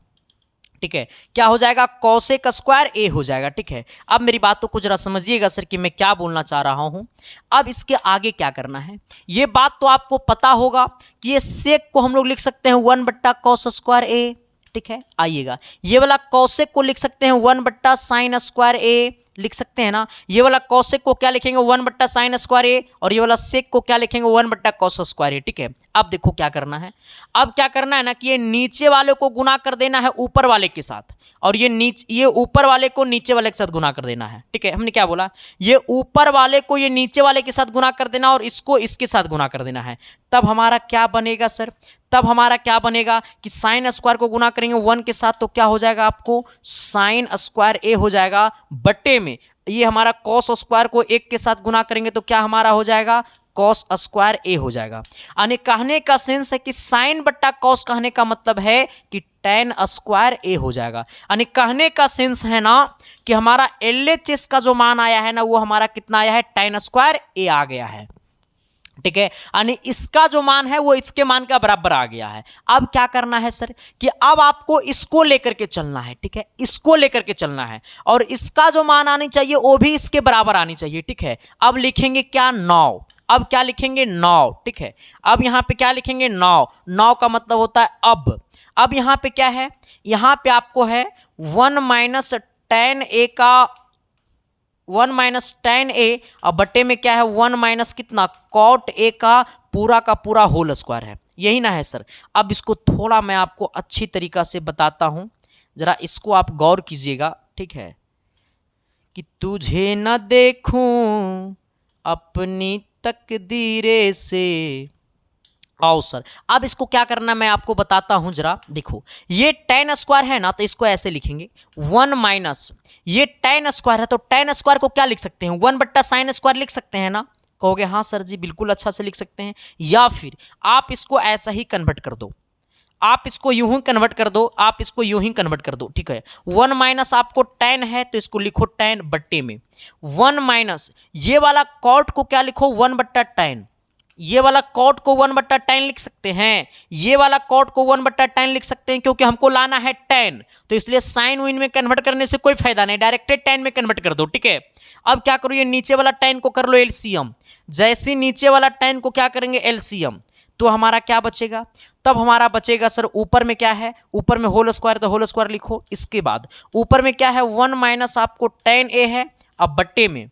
ठीक है, क्या हो जाएगा? कॉसेक स्क्वायर ए हो जाएगा। ठीक है, अब मेरी बातों को जरा समझिएगा सर कि मैं क्या बोलना चाह रहा हूं। अब इसके आगे क्या करना है, ये बात तो आपको पता होगा कि ये सेक को हम लोग लिख सकते हैं 1 बट्टा कॉस स्क्वायर ए। ठीक है, आइएगा, ये वाला कॉसेक को लिख सकते हैं 1 बट्टा साइन स्क्वायर ए, लिख सकते हैं ना। ये वाला कॉसेक को क्या लिखेंगे? 1 बट्टा साइन स्क्वायर ए, और ये वाला सेक को क्या लिखेंगे? 1 बट्टा कॉस स्क्वायर ए। ठीक है, अब देखो क्या करना है। अब क्या करना है ना कि ये नीचे वाले को गुना कर देना है ऊपर वाले के साथ, और ये ऊपर वाले को नीचे वाले के साथ गुना कर देना है। ठीक है, हमने क्या बोला? ये ऊपर वाले को ये नीचे वाले के साथ गुना कर देना और इसको इसके साथ गुना कर देना है। तब हमारा क्या बनेगा सर? तब हमारा क्या बनेगा कि साइन स्क्वायर को गुना करेंगे 1 के साथ तो क्या हो जाएगा? आपको साइन स्क्वायर ए हो जाएगा, बट्टे में ये हमारा कॉस स्क्वायर को 1 के साथ गुना करेंगे तो क्या हमारा हो जाएगा? कॉस स्क्वायर ए हो जाएगा। यानी कहने का सेंस है कि साइन बट्टा कॉस कहने का मतलब है कि tan स्क्वायर ए हो जाएगा। यानी कहने का सेंस है ना कि हमारा एलएचएस का जो मान आया है ना वो हमारा कितना आया है? tan स्क्वायर ए आ गया है। ठीक है, यानी इसका जो मान है वो इसके मान का बराबर आ गया है। अब क्या करना है सर कि अब आपको इसको लेकर के चलना है। ठीक है, इसको लेकर के चलना है और इसका जो मान आनी चाहिए वो भी इसके बराबर आनी चाहिए। ठीक है, अब लिखेंगे क्या? 9। अब क्या लिखेंगे? 9। ठीक है, अब यहां पे क्या लिखेंगे? 9। 9 का मतलब होता है अब यहां पे क्या है? यहां पे आपको है 1 माइनस tan ए का 1 माइनस tan ए और बट्टे में क्या है 1 माइनस कितना cot ए का पूरा होल स्क्वायर है, यही ना है सर। अब इसको थोड़ा मैं आपको अच्छी तरीका से बताता हूं, जरा इसको आप गौर कीजिएगा, ठीक है। कि तुझे न देखूं अपनी तकदीरे से, आओ सर। अब इसको क्या करना मैं आपको बताता हूं, जरा देखो। ये tan स्क्वायर है ना, तो इसको ऐसे लिखेंगे 1 माइनस ये tan स्क्वायर है, तो tan स्क्वायर को क्या लिख सकते हैं 1 बट्टा साइन स्क्वायर लिख सकते हैं ना। कहोगे हाँ सर जी बिल्कुल अच्छा से लिख सकते हैं, या फिर आप इसको ऐसा ही कन्वर्ट कर दो, आप इसको यूं ही कन्वर्ट कर दो, आप इसको यूं ही कन्वर्ट कर दो, ठीक है। 1 माइनस आपको tan है तो इसको लिखो tan बट्टे में 1 माइनस ये वाला cot को क्या लिखो 1 बट्टा tan, ये वाला cot को 1 बट्टा tan लिख सकते हैं, ये वाला cot को 1 बट्टा tan लिख सकते हैं, क्योंकि हमको लाना है tan, तो इसलिए साइन विन में कन्वर्ट करने से कोई फायदा नहीं, डायरेक्टेड tan में कन्वर्ट कर दो, ठीक है। अब क्या करो, ये नीचे वाला tan को कर लो एलसीएम, जैसे नीचे वाला tan को क्या करेंगे एलसीएम, तो हमारा क्या बचेगा, तब हमारा बचेगा सर ऊपर में क्या है, ऊपर में होल स्क्वायर, तो होल स्क्वायर लिखो। इसके बाद ऊपर में क्या है 1 माइनस आपको tan ए है, अब बट्टे में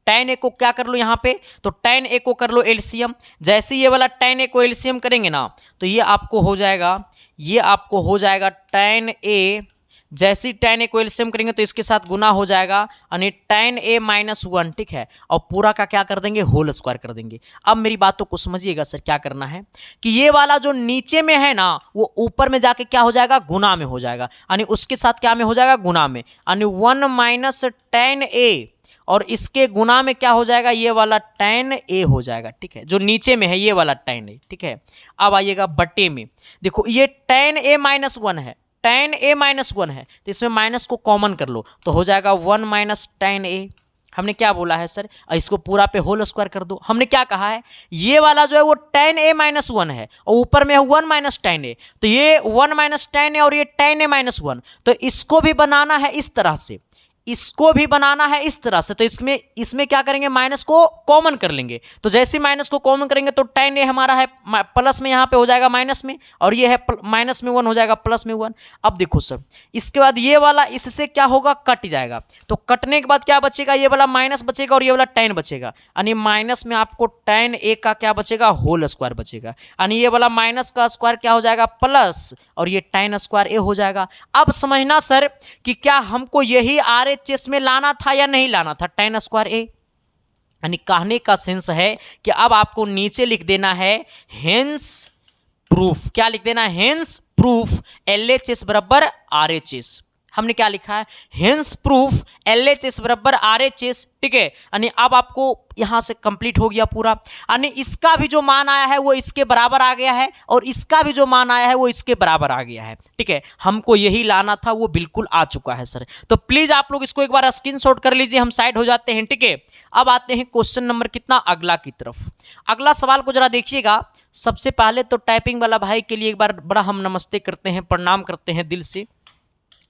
tan ए को क्या कर लो यहाँ पे, तो tan ए को कर लो एलसीएम, जैसे ये वाला tan ए को एलसीएम करेंगे ना, तो ये आपको हो जाएगा, ये आपको हो जाएगा tan ए, जैसे ही tan ए को एलसीएम करेंगे तो इसके साथ गुना हो जाएगा, यानी tan ए माइनस 1, ठीक है। और पूरा का क्या कर देंगे होल स्क्वायर कर देंगे। अब मेरी बातों को समझिएगा सर, क्या करना है कि ये वाला जो नीचे में है ना, वो ऊपर में जाके क्या हो जाएगा गुना में हो जाएगा, यानी उसके साथ क्या में हो जाएगा गुना में, यानी 1 माइनस tan ए और इसके गुना में क्या हो जाएगा ये वाला tan ए हो जाएगा, ठीक है, जो नीचे में है ये वाला tan ए, ठीक है। अब आइएगा बट्टे में, देखो ये tan ए माइनस 1 है, tan ए माइनस 1 है, तो इसमें माइनस को कॉमन कर लो तो हो जाएगा 1 माइनस tan ए। हमने क्या बोला है सर, इसको पूरा पे होल स्क्वायर कर दो। हमने क्या कहा है, ये वाला जो है वो tan ए माइनस 1 है और ऊपर में है 1 माइनस tan ए, तो ये 1 माइनस tan ए और ये tan ए माइनस 1, तो इसको भी बनाना है इस तरह से, इसको भी बनाना है इस तरह से, तो इसमें क्या करेंगे माइनस को कॉमन कर लेंगे, तो जैसे माइनस को कॉमन करेंगे तो tan ए हमारा है प्लस में यहाँ पे हो जाएगा माइनस में, और ये है माइनस में 1 हो जाएगा प्लस में 1। अब देखो सर इसके बाद ये वाला इससे क्या होगा कट जाएगा, तो कटने के बाद क्या बचेगा, ये वाला माइनस बचेगा और ये वाला tan बचेगा, यानी माइनस में आपको tan ए का क्या बचेगा होल स्क्वायर बचेगा, यानी ये वाला माइनस का स्क्वायर क्या हो जाएगा प्लस और ये tan स्क्वायर ए हो जाएगा। अब समझना सर कि क्या हमको यही RHS में लाना था या नहीं लाना था tan स्क्वायर ए, यानी कहने का सेंस है कि अब आपको नीचे लिख देना है हेंस प्रूफ, क्या लिख देना है हेंस प्रूफ LHS बराबर RHS। हमने क्या लिखा है हेंस प्रूफ LHS बराबर RHS, ठीक है, यानी अब आपको यहां से कंप्लीट हो गया पूरा, यानी इसका भी जो मान आया है वो इसके बराबर आ गया है और इसका भी जो मान आया है वो इसके बराबर आ गया है, ठीक है। हमको यही लाना था, वो बिल्कुल आ चुका है सर, तो प्लीज आप लोग इसको एक बार स्क्रीनशॉट कर लीजिए, हम साइड हो जाते हैं, ठीक है। अब आते हैं क्वेश्चन नंबर कितना अगला की तरफ। अगला सवाल को जरा देखिएगा। सबसे पहले तो टाइपिंग वाला भाई के लिए एक बार बड़ा हम नमस्ते करते हैं, प्रणाम करते हैं दिल से।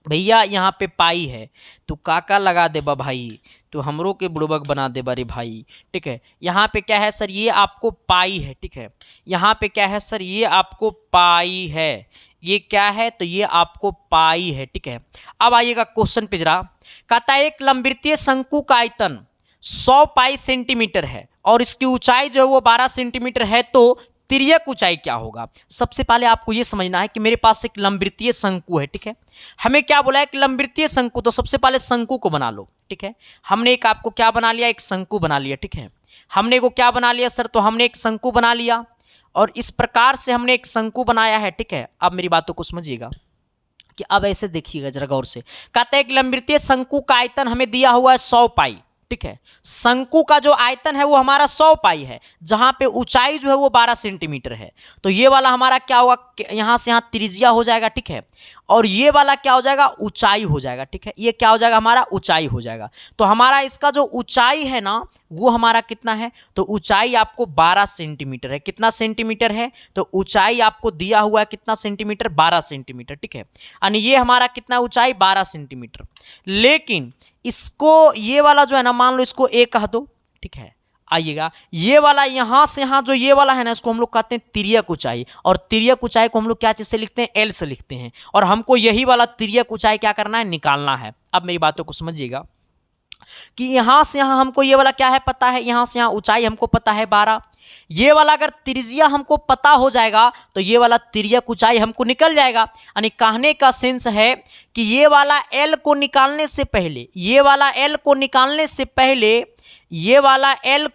भैया यहाँ पे पाई है तो काका लगा दे बा भाई, तो हमरों के बुड़बक बना दे बारे भाई, ठीक है। यहाँ पे क्या है सर ये आपको पाई है, ठीक है। यहाँ पे क्या है सर ये आपको पाई है, ये क्या है तो ये आपको पाई है, ठीक है। अब आइएगा क्वेश्चन पे जरा, कहता है एक लंबवृत्तीय शंकु का आयतन 100 पाई सेंटीमीटर है और इसकी ऊंचाई जो है वो 12 सेंटीमीटर है, तो तिर्यक ऊंचाई क्या होगा। सबसे पहले आपको यह समझना है कि मेरे पास एक लंबवृत्तीय शंकु है, ठीक है। हमें क्या बोला है कि लंबवृत्तीय शंकु, तो सबसे पहले शंकु को बना लो, ठीक है। हमने एक आपको क्या बना लिया, एक शंकु बना लिया, ठीक है। हमने को क्या बना लिया सर, तो हमने एक शंकु बना लिया और इस प्रकार से हमने एक शंकु बनाया है, ठीक है। अब मेरी बातों को समझिएगा कि अब ऐसे देखिएगा जरा गौर से, कहते हैं एक लंबवृत्तीय शंकु का आयतन हमें दिया हुआ है 100 पाई, ठीक है। शंकु का जो आयतन है वो हमारा 100 पाई है, जहां पे ऊंचाई जो है वो 12 सेंटीमीटर है, तो ये वाला हमारा क्या होगा, यहां से यहां त्रिज्या हो जाएगा, ठीक है। और ये वाला क्या हो जाएगा ऊंचाई हो जाएगा, ठीक है। ये क्या हो जाएगा हमारा ऊंचाई हो जाएगा, तो हमारा इसका जो ऊंचाई है ना वो हमारा कितना है, तो ऊंचाई आपको 12 सेंटीमीटर है। कितना सेंटीमीटर है, तो ऊंचाई आपको दिया हुआ है कितना सेंटीमीटर, 12 सेंटीमीटर, ठीक है। यानी ये हमारा कितना ऊंचाई 12 सेंटीमीटर। लेकिन इसको ये वाला जो है ना मान लो इसको ए कह दो, ठीक है। आइएगा ये वाला यहां से यहां जो ये वाला है ना इसको हम लोग कहते हैं तिर्यक ऊंचाई, और तिर्यक ऊंचाई को हम लोग क्या चीज से लिखते हैं, एल से लिखते हैं, और हमको यही वाला तिर्यक ऊंचाई क्या करना है, निकालना है। अब मेरी बातों को समझिएगा, कि यहां से यहां हमको ये वाला क्या है पता है, यहां से यहां ऊंचाई हमको पता है 12। ये वाला अगर त्रिज्या हमको पता हो जाएगा तो ये वाला तिर्यक ऊंचाई हमको निकल जाएगा। यानी कहने का सेंस है कि ये वाला एल को निकालने से पहले, ये वाला एल को निकालने से पहले, ये वाला एल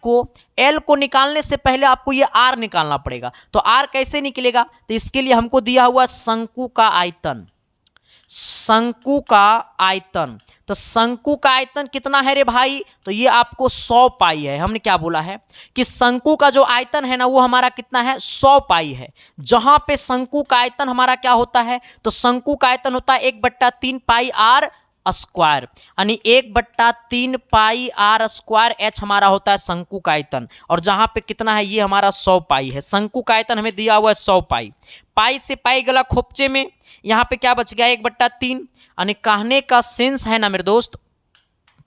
को निकालने से पहले आपको ये आर निकालना पड़ेगा। तो आर कैसे निकलेगा, तो इसके लिए हमको दिया हुआ शंकु का आयतन, शंकु का आयतन। तो शंकु का आयतन कितना है रे भाई, तो ये आपको 100 पाई है। हमने क्या बोला है कि शंकु का जो आयतन है ना वो हमारा कितना है, 100 पाई है। जहां पे शंकु का आयतन हमारा क्या होता है, तो शंकु का आयतन होता है 1/3 पाई आर स्क्वायर, यानी 1/3 पाई आर स्क्वायर एच हमारा होता है शंकु का आयतन। और जहां पे कितना है, ये हमारा 100 पाई है। शंकु का आयतन हमें दिया हुआ है 100 पाई। पाई से पाई गला खोपचे में, यहां पे क्या बच गया 1/3। यानी कहने का सेंस है ना मेरे दोस्त,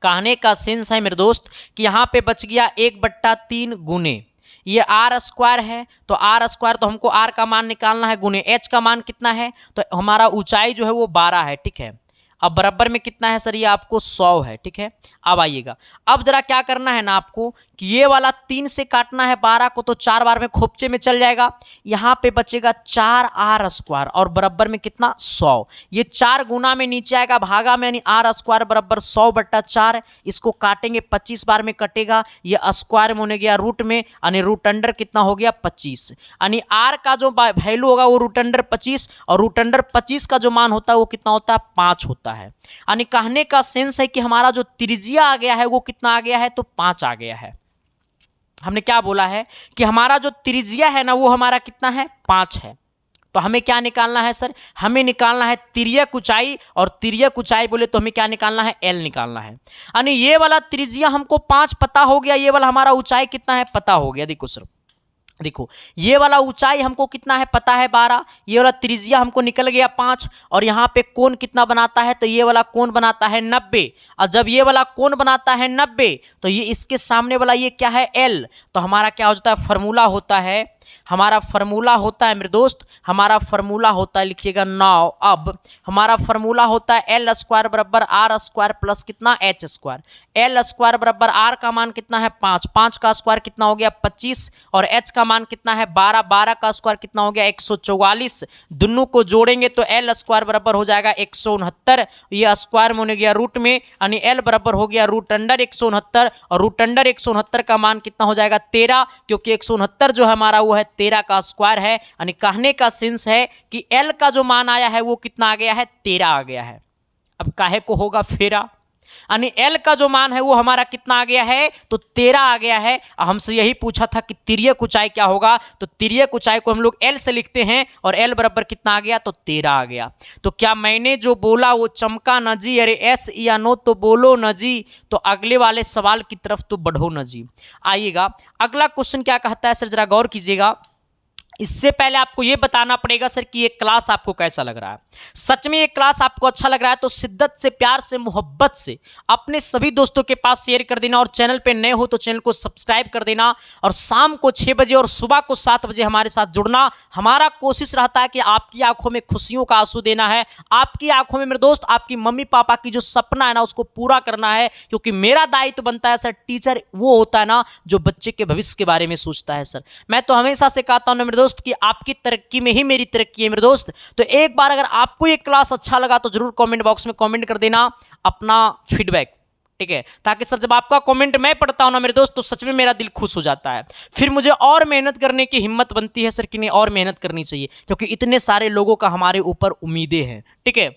कहने का सेंस है मेरे दोस्त कि यहां पे बच गया 1/3 गुने ये आर स्क्वायर है। तो आर स्क्वायर, तो हमको आर का मान निकालना है गुने एच का मान कितना है, तो हमारा ऊंचाई जो है वो 12 है। ठीक है, अब बराबर में कितना है सर, ये आपको 100 है। ठीक है, अब आइएगा, अब जरा क्या करना है ना आपको कि ये वाला 3 से काटना है 12 को, तो 4 बार में खोपचे में चल जाएगा। यहाँ पे बचेगा 4 आर स्क्वायर और बराबर में कितना 100। ये 4 गुना में नीचे आएगा भागा में, यानी आर स्क्वायर बराबर 100/4। इसको काटेंगे 25 बार में कटेगा, ये स्क्वायर में होने गया रूट में, यानी रूट अंडर कितना हो गया 25। यानी आर का जो वैल्यू होगा वो रूट अंडर 25, और रूट अंडर 25 का जो मान होता है वो कितना होता है 5 होता है। यानी कहने का सेंस है कि हमारा जो त्रिज्या आ गया है वो कितना आ गया है, तो 5 आ गया है। हमने क्या बोला है कि हमारा जो त्रिज्या है ना वो हमारा कितना है, 5 है। तो हमें क्या निकालना है सर, हमें निकालना है तिर्यक ऊंचाई, और तिर्यक ऊंचाई बोले तो हमें क्या निकालना है, एल निकालना है। यानी ये वाला त्रिज्या हमको 5 पता हो गया, ये वाला हमारा ऊंचाई कितना है पता हो गया। देखो सर, देखो ये वाला ऊंचाई हमको कितना है पता है 12, ये वाला त्रिज्या हमको निकल गया 5, और यहाँ पे कोण कितना बनाता है, तो ये वाला कोण बनाता है 90। और जब ये वाला कोण बनाता है 90, तो ये इसके सामने वाला ये क्या है, एल। तो हमारा क्या हो जाता है, फार्मूला होता है, हमारा फार्मूला होता है मेरे दोस्त, हमारा फार्मूला होता है, लिखिएगा 9। अब हमारा फार्मूला होता है एल स्क्वायर बराबर आर स्क्वायर प्लस कितना एच स्क्वायर। एल स्क्वायर बराबर आर का मान कितना है 5, 5 का स्क्वायर कितना हो गया 25, और एच का मान कितना है 12, 12 का स्क्वायर कितना हो गया 144। दोनों को जोड़ेंगे तो एल स्क्वायर बराबर हो जाएगा 169, ये स्क्वायर में होने गया रूट में, यानी एल बराबर हो गया रूट अंडर 169, और रूट अंडर 169 का मान कितना हो जाएगा 13, क्योंकि 169 जो है हमारा वो है 13 का स्क्वायर है। यानी कहने का सेंस है कि एल का जो मान आया है वो कितना आ गया है, 13 आ गया है। अब काहे को होगा फेरा, यानी एल का जो मान है वो हमारा कितना आ गया है, तो 13 आ गया है। हमसे यही पूछा था कि तिर्यक ऊंचाई क्या होगा, तो तिर्यक ऊंचाई को हम लोग एल से लिखते हैं, और एल बराबर कितना आ गया, तो 13 आ गया। तो क्या मैंने जो बोला वो चमका न जी, अरे एस या नो तो बोलो न जी। तो अगले वाले सवाल की तरफ तो बढ़ो न जी। आइएगा, अगला क्वेश्चन क्या कहता है सर, जरा गौर कीजिएगा। इससे पहले आपको यह बताना पड़ेगा सर कि ये क्लास आपको कैसा लग रहा है। सच में ये क्लास आपको अच्छा लग रहा है तो शिद्दत से, प्यार से, मोहब्बत से अपने सभी दोस्तों के पास शेयर कर देना, और चैनल पे नए हो तो चैनल को सब्सक्राइब कर देना, और शाम को 6 बजे और सुबह को 7 बजे हमारे साथ जुड़ना। हमारा कोशिश रहता है कि आपकी आंखों में खुशियों का आंसू देना है, आपकी आंखों में मेरे दोस्त आपकी मम्मी पापा की जो सपना है ना उसको पूरा करना है, क्योंकि मेरा दायित्व बनता है सर, टीचर वो होता है ना जो बच्चे के भविष्य के बारे में सोचता है सर। मैं तो हमेशा से कहता हूं मेरे दोस्त कि आपकी तरक्की में ही मेरी तरक्की है मेरे दोस्त। तो एक बार अगर आपको ये क्लास अच्छा लगा तो जरूर कमेंट बॉक्स में कमेंट कर देना अपना फीडबैक, ठीक है, ताकि सर जब आपका कमेंट मैं पढ़ता हूं ना मेरे दोस्त तो सच में मेरा दिल खुश हो जाता है। फिर मुझे और मेहनत करने की हिम्मत बनती है सर कि नहीं और मेहनत करनी चाहिए, क्योंकि इतने सारे लोगों का हमारे ऊपर उम्मीदें हैं। ठीक है,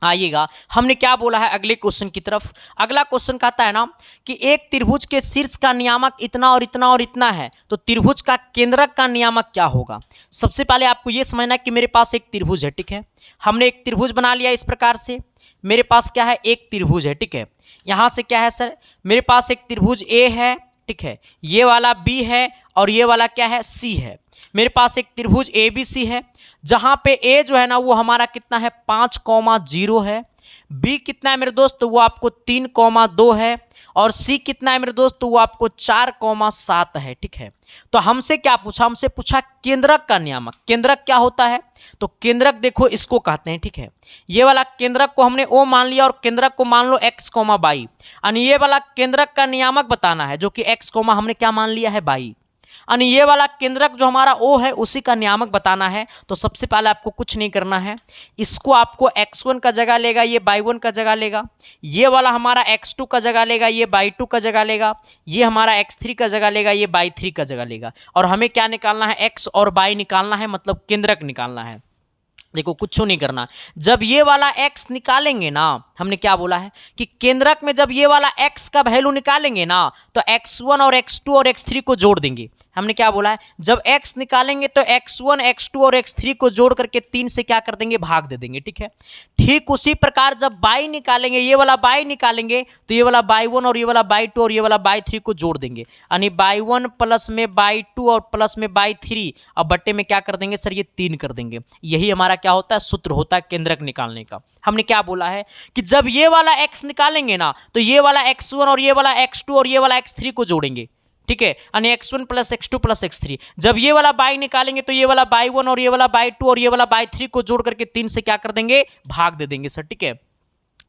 आइएगा, हमने क्या बोला है अगले क्वेश्चन की तरफ। अगला क्वेश्चन कहता है ना कि एक त्रिभुज के शीर्ष का नियामक इतना और इतना और इतना है, तो त्रिभुज का केंद्रक का नियामक क्या होगा। सबसे पहले आपको यह समझना है कि मेरे पास एक त्रिभुज है, ठीक है, हमने एक त्रिभुज बना लिया इस प्रकार से। मेरे पास क्या है, एक त्रिभुज है, ठीक है। यहां से क्या है सर, मेरे पास एक त्रिभुज ए है, ठीक है, ये वाला बी है और ये वाला क्या है, सी है। मेरे पास एक त्रिभुज ए बी सी है, जहां पे ए जो है ना वो हमारा कितना है 5,0 है, बी कितना है मेरे दोस्त, वो आपको 3,2 है, और सी कितना है मेरे दोस्त, वो आपको 4,7 है। ठीक है, तो हमसे क्या पूछा, हमसे पूछा केंद्रक का नियामक। केंद्रक क्या होता है, तो केंद्रक देखो इसको कहते हैं। ठीक है, ये वाला केंद्रक को हमने ओ मान लिया और केंद्रक को मान लो x, y, यानी ये वाला केंद्रक का नियामक बताना है, जो कि x, हमने क्या मान लिया है, y, यानी ये वाला केंद्रक जो हमारा O है उसी का नियामक बताना है। तो सबसे पहले आपको कुछ नहीं करना है, इसको आपको x1 का जगह लेगा, ये y1 का जगह लेगा, ये वाला हमारा x2 का जगह लेगा, ये y2 का जगह लेगा, ये हमारा x3 का जगह लेगा, ये y3 का जगह लेगा, और हमें क्या निकालना है, x और y निकालना है, मतलब केंद्रक निकालना है। देखो कुछ नहीं करना, जब ये वाला x निकालेंगे ना, हमने क्या बोला है कि केंद्रक में जब ये वाला x का वैल्यू निकालेंगे ना, तो x1 और x2 और x3 को जोड़ देंगे। हमने क्या बोला है, जब x निकालेंगे तो x1, x2 और x3 को जोड़ करके 3 से क्या कर देंगे, भाग दे देंगे। ठीक है, ठीक उसी प्रकार जब y निकालेंगे, ये वाला y निकालेंगे, तो ये वाला y1 और ये वाला y2 और ये वाला y3 को जोड़ देंगे, यानी y1 प्लस में y2 और प्लस में y3, अब बट्टे में क्या कर देंगे सर, ये 3 कर देंगे। यही हमारा क्या होता है, सूत्र होता है केंद्रक निकालने का। हमने क्या बोला है कि जब ये वाला x निकालेंगे ना, तो ये वाला x1 और ये वाला x2 और ये वाला x3 को जोड़ेंगे। ठीक है, यानी x1 plus x2 plus x3। जब ये वाला y निकालेंगे तो ये वाला y1 और ये वाला y2 और ये वाला y3 को जोड़ करके 3 से क्या कर देंगे, भाग दे देंगे सर। ठीक है,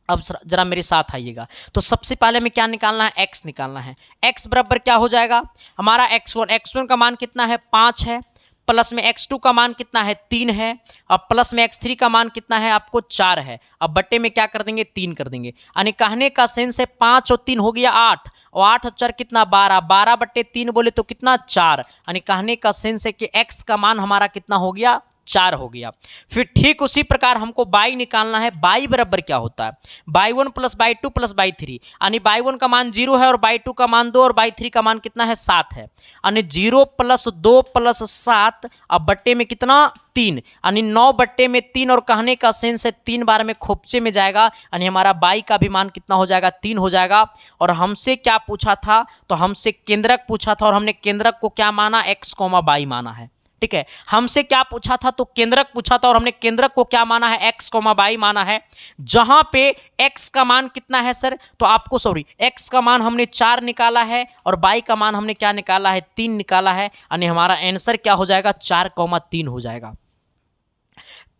अब जरा मेरे साथ आइएगा। तो सबसे पहले में क्या निकालना है, x निकालना है। x बराबर क्या हो जाएगा हमारा, x1 का मान कितना है, 5 है, प्लस में x2 का मान कितना है, 3 है, और प्लस में x3 का मान कितना है आपको, 4 है। अब बट्टे में क्या कर देंगे, 3 कर देंगे, यानी कहने का सेंस है 5 और 3 हो गया 8, और 8 और 4 कितना, 12, 12 बट्टे 3 बोले तो कितना, 4, यानी कहने का सेंस है कि x का मान हमारा कितना हो गया, 4 हो गया। फिर ठीक उसी प्रकार हमको y निकालना है। y बराबर क्या होता है, y1 plus y2 plus y3, यानी y1 का मान 0 है और y2 का मान 2 और y3 का मान कितना है, 7 है, यानी 0 प्लस 2 प्लस 7, अब बट्टे में कितना, 3, यानी 9 बट्टे में 3, और कहने का सेंस है 3 बार में खोपचे में जाएगा, यानी हमारा y का भी मान कितना हो जाएगा, 3 हो जाएगा। और हमसे क्या पूछा था, तो हमसे केंद्रक पूछा था, और हमने केंद्रक को क्या माना, x, y माना है। ठीक है, हमसे क्या पूछा था, तो केंद्रक पूछा था, और हमने केंद्रक को क्या माना है, x, y माना है। जहां पे x का मान कितना है सर, तो आपको x का मान हमने 4 निकाला है, और y का मान हमने क्या निकाला है, 3 निकाला है, यानी हमारा आंसर क्या हो जाएगा, 4,3 हो जाएगा।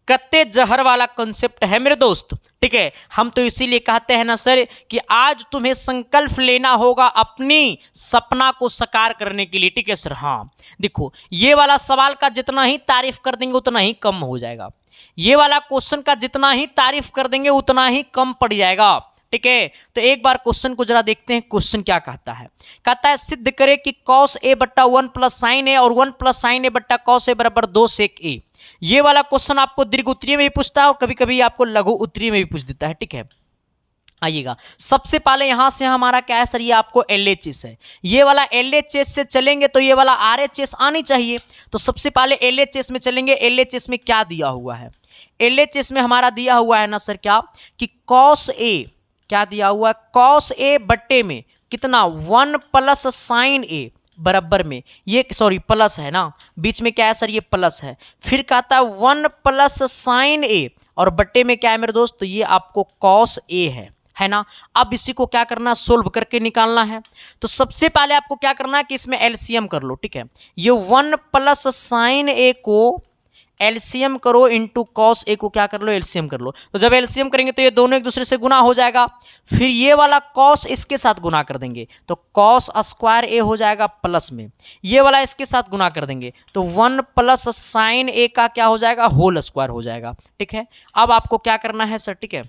कत्ते जहर वाला कॉन्सेप्ट है मेरे दोस्त। ठीक है, हम तो इसीलिए कहते हैं ना सर कि आज तुम्हें संकल्प लेना होगा अपनी सपना को साकार करने के लिए। ठीक है सर, हाँ देखो ये वाला सवाल का जितना ही तारीफ कर देंगे उतना ही कम हो जाएगा, ये वाला क्वेश्चन का जितना ही तारीफ कर देंगे उतना ही कम पड़ जाएगा। ठीक है, तो एक बार क्वेश्चन को जरा देखते हैं। क्वेश्चन क्या कहता है, कहता है सिद्ध करे कि cos a बट्टा 1 प्लस साइन ए और 1 प्लस साइन ए बट्टा cos a बराबर 2 sec a। ये वाला क्वेश्चन आपको दीर्घ उत्तरीय में भी पूछता है और कभी कभी आपको लघु उत्तरीय में भी पूछ देता है। ठीक है, आइएगा सबसे पहले यहां से हमारा क्या है सर, ये आपको LHS है, ये वाला LHS से चलेंगे तो ये वाला RHS आनी चाहिए। तो सबसे पहले LHS में चलेंगे। LHS में क्या दिया हुआ है, LHS में हमारा दिया हुआ है ना सर क्या, कि cos a, क्या दिया हुआ है, cos a बट्टे में कितना, 1 प्लस साइन a बराबर में, ये प्लस है ना, बीच में क्या है सर, ये प्लस है। फिर कहता है 1 प्लस साइन a, और बट्टे में क्या है मेरे दोस्त, तो ये आपको cos a है ना। अब इसी को क्या करना, सोल्व करके निकालना है। तो सबसे पहले आपको क्या करना है कि इसमें एलसीएम कर लो। ठीक है, ये 1 प्लस साइन a को एलसीएम करो इंटू कॉस ए को क्या कर लो, एलसीएम कर लो। तो जब एलसीएम करेंगे तो ये दोनों एक दूसरे से गुना हो जाएगा, फिर ये वाला कॉस इसके साथ गुना कर देंगे तो कॉस स्क्वायर ए हो जाएगा प्लस में, ये वाला इसके साथ गुना कर देंगे तो 1 प्लस साइन ए का क्या हो जाएगा, होल स्क्वायर हो जाएगा। ठीक है, अब आपको क्या करना है सर, ठीक है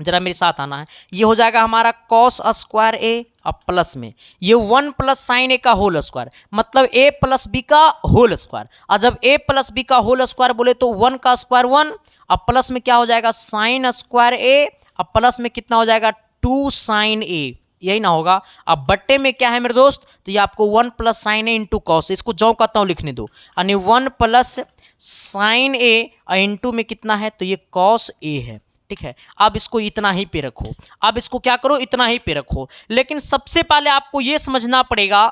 जरा मेरे साथ आना है, ये हो जाएगा हमारा कॉस स्क्वायर ए अब प्लस में ये 1 प्लस साइन ए का होल स्क्वायर, मतलब a प्लस बी का होल स्क्वायर। और जब a प्लस बी का होल स्क्वायर बोले तो 1 का स्क्वायर 1, अब प्लस में क्या हो जाएगा साइन स्क्वायर a, अब प्लस में कितना हो जाएगा 2 साइन a, यही ना होगा। अब बट्टे में क्या है मेरे दोस्त, तो ये आपको 1 प्लस साइन ए इंटू कॉस, इसको जो कहता हूँ लिखने दो, यानी 1 प्लस साइन ए इंटू में कितना है, तो ये कॉस ए है। ठीक है, अब इसको इतना ही पे रखो, अब इसको क्या करो, इतना ही पे रखो। लेकिन सबसे पहले आपको यह समझना पड़ेगा,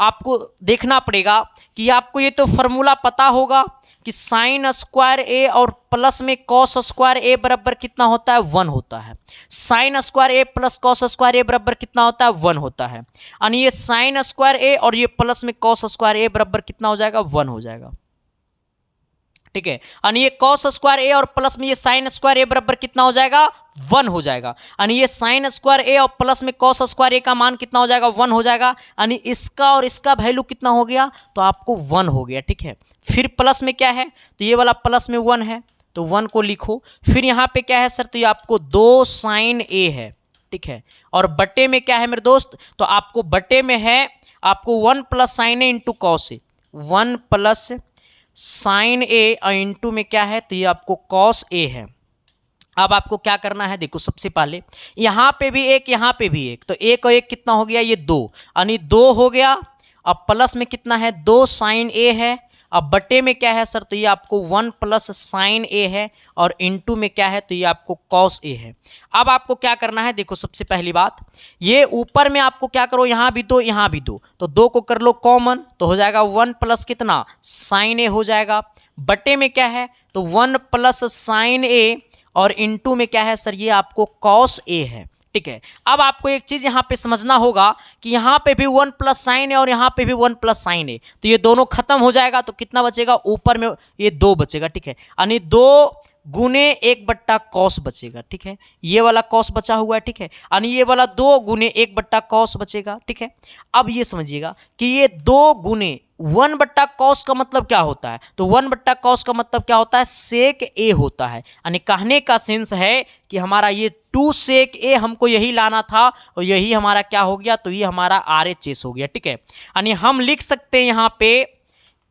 आपको देखना पड़ेगा कि आपको ये तो फॉर्मूला पता होगा कि साइन स्क्वायर ए और प्लस में कॉस स्क्वायर ए बराबर कितना होता है, 1 होता है। साइन स्क्वायर ए प्लस कॉस स्क्वायर ए बराबर कितना होता है, 1 होता है। यानी ये साइन स्क्वायर ए और ये प्लस में कॉस स्क्वायर ए बराबर कितना हो जाएगा, 1 हो जाएगा। ठीक है, यानी ये कॉस स्क्वायर ए और प्लस में ये साइन स्क्वायर ए बराबर कितना हो जाएगा, 1 हो जाएगा। यानी ये साइन स्क्वायर ए और प्लस में कॉस स्क्वायर ए का मान कितना हो जाएगा, 1 हो जाएगा। यानी इसका और इसका वैल्यू कितना हो गया, तो आपको 1 हो गया। ठीक है, फिर प्लस में क्या है, तो ये वाला प्लस में 1 है तो 1 को लिखो। फिर यहाँ पे क्या है सर, तो ये आपको 2 साइन ए है। ठीक है, और बटे में क्या है मेरे दोस्त, तो आपको बटे में है आपको 1 plus sign A into cos A, 1 plus sign ए और इंटू में क्या है, तो ये आपको कॉस ए है। अब आपको क्या करना है, देखो सबसे पहले यहाँ पे भी एक, यहाँ पे भी एक, तो एक और एक कितना हो गया, ये 2, यानी 2 हो गया। अब प्लस में कितना है, 2 साइन ए है। अब बटे में क्या है सर, तो ये आपको 1 प्लस साइन ए है और इंटू में क्या है, तो ये आपको कॉस ए है। अब आपको क्या करना है, देखो सबसे पहली बात, ये ऊपर में आपको क्या करो, यहाँ भी 2 यहाँ भी 2, तो 2 को कर लो कॉमन, तो हो जाएगा 1 प्लस कितना, साइन ए हो जाएगा। बटे में क्या है, तो 1 प्लस साइन ए और इंटू में क्या है सर, ये आपको कॉस ए है। ठीक है, अब आपको एक चीज यहाँ पे समझना होगा कि यहाँ पे भी 1 प्लस साइन है और यहाँ पे भी 1 प्लस साइन है, तो ये दोनों खत्म हो जाएगा, तो कितना बचेगा, ऊपर में ये 2 बचेगा। ठीक है, यानी 2 गुने 1 बट्टा कॉस बचेगा। ठीक है, ये वाला कॉस बचा हुआ है। ठीक है, यानी ये वाला 2 गुने 1 बट्टा कॉस बचेगा। ठीक है, अब ये समझिएगा कि ये 2 गुने 1 बट्टा कॉस का मतलब क्या होता है, तो 1 बट्टा कॉस का मतलब क्या होता है, सेक ए होता है। यानी कहने का सेंस है कि हमारा ये 2 सेक ए हमको यही लाना था और यही हमारा क्या हो गया, तो ये हमारा आर एच एस हो गया। ठीक है, यानी हम लिख सकते हैं यहाँ पे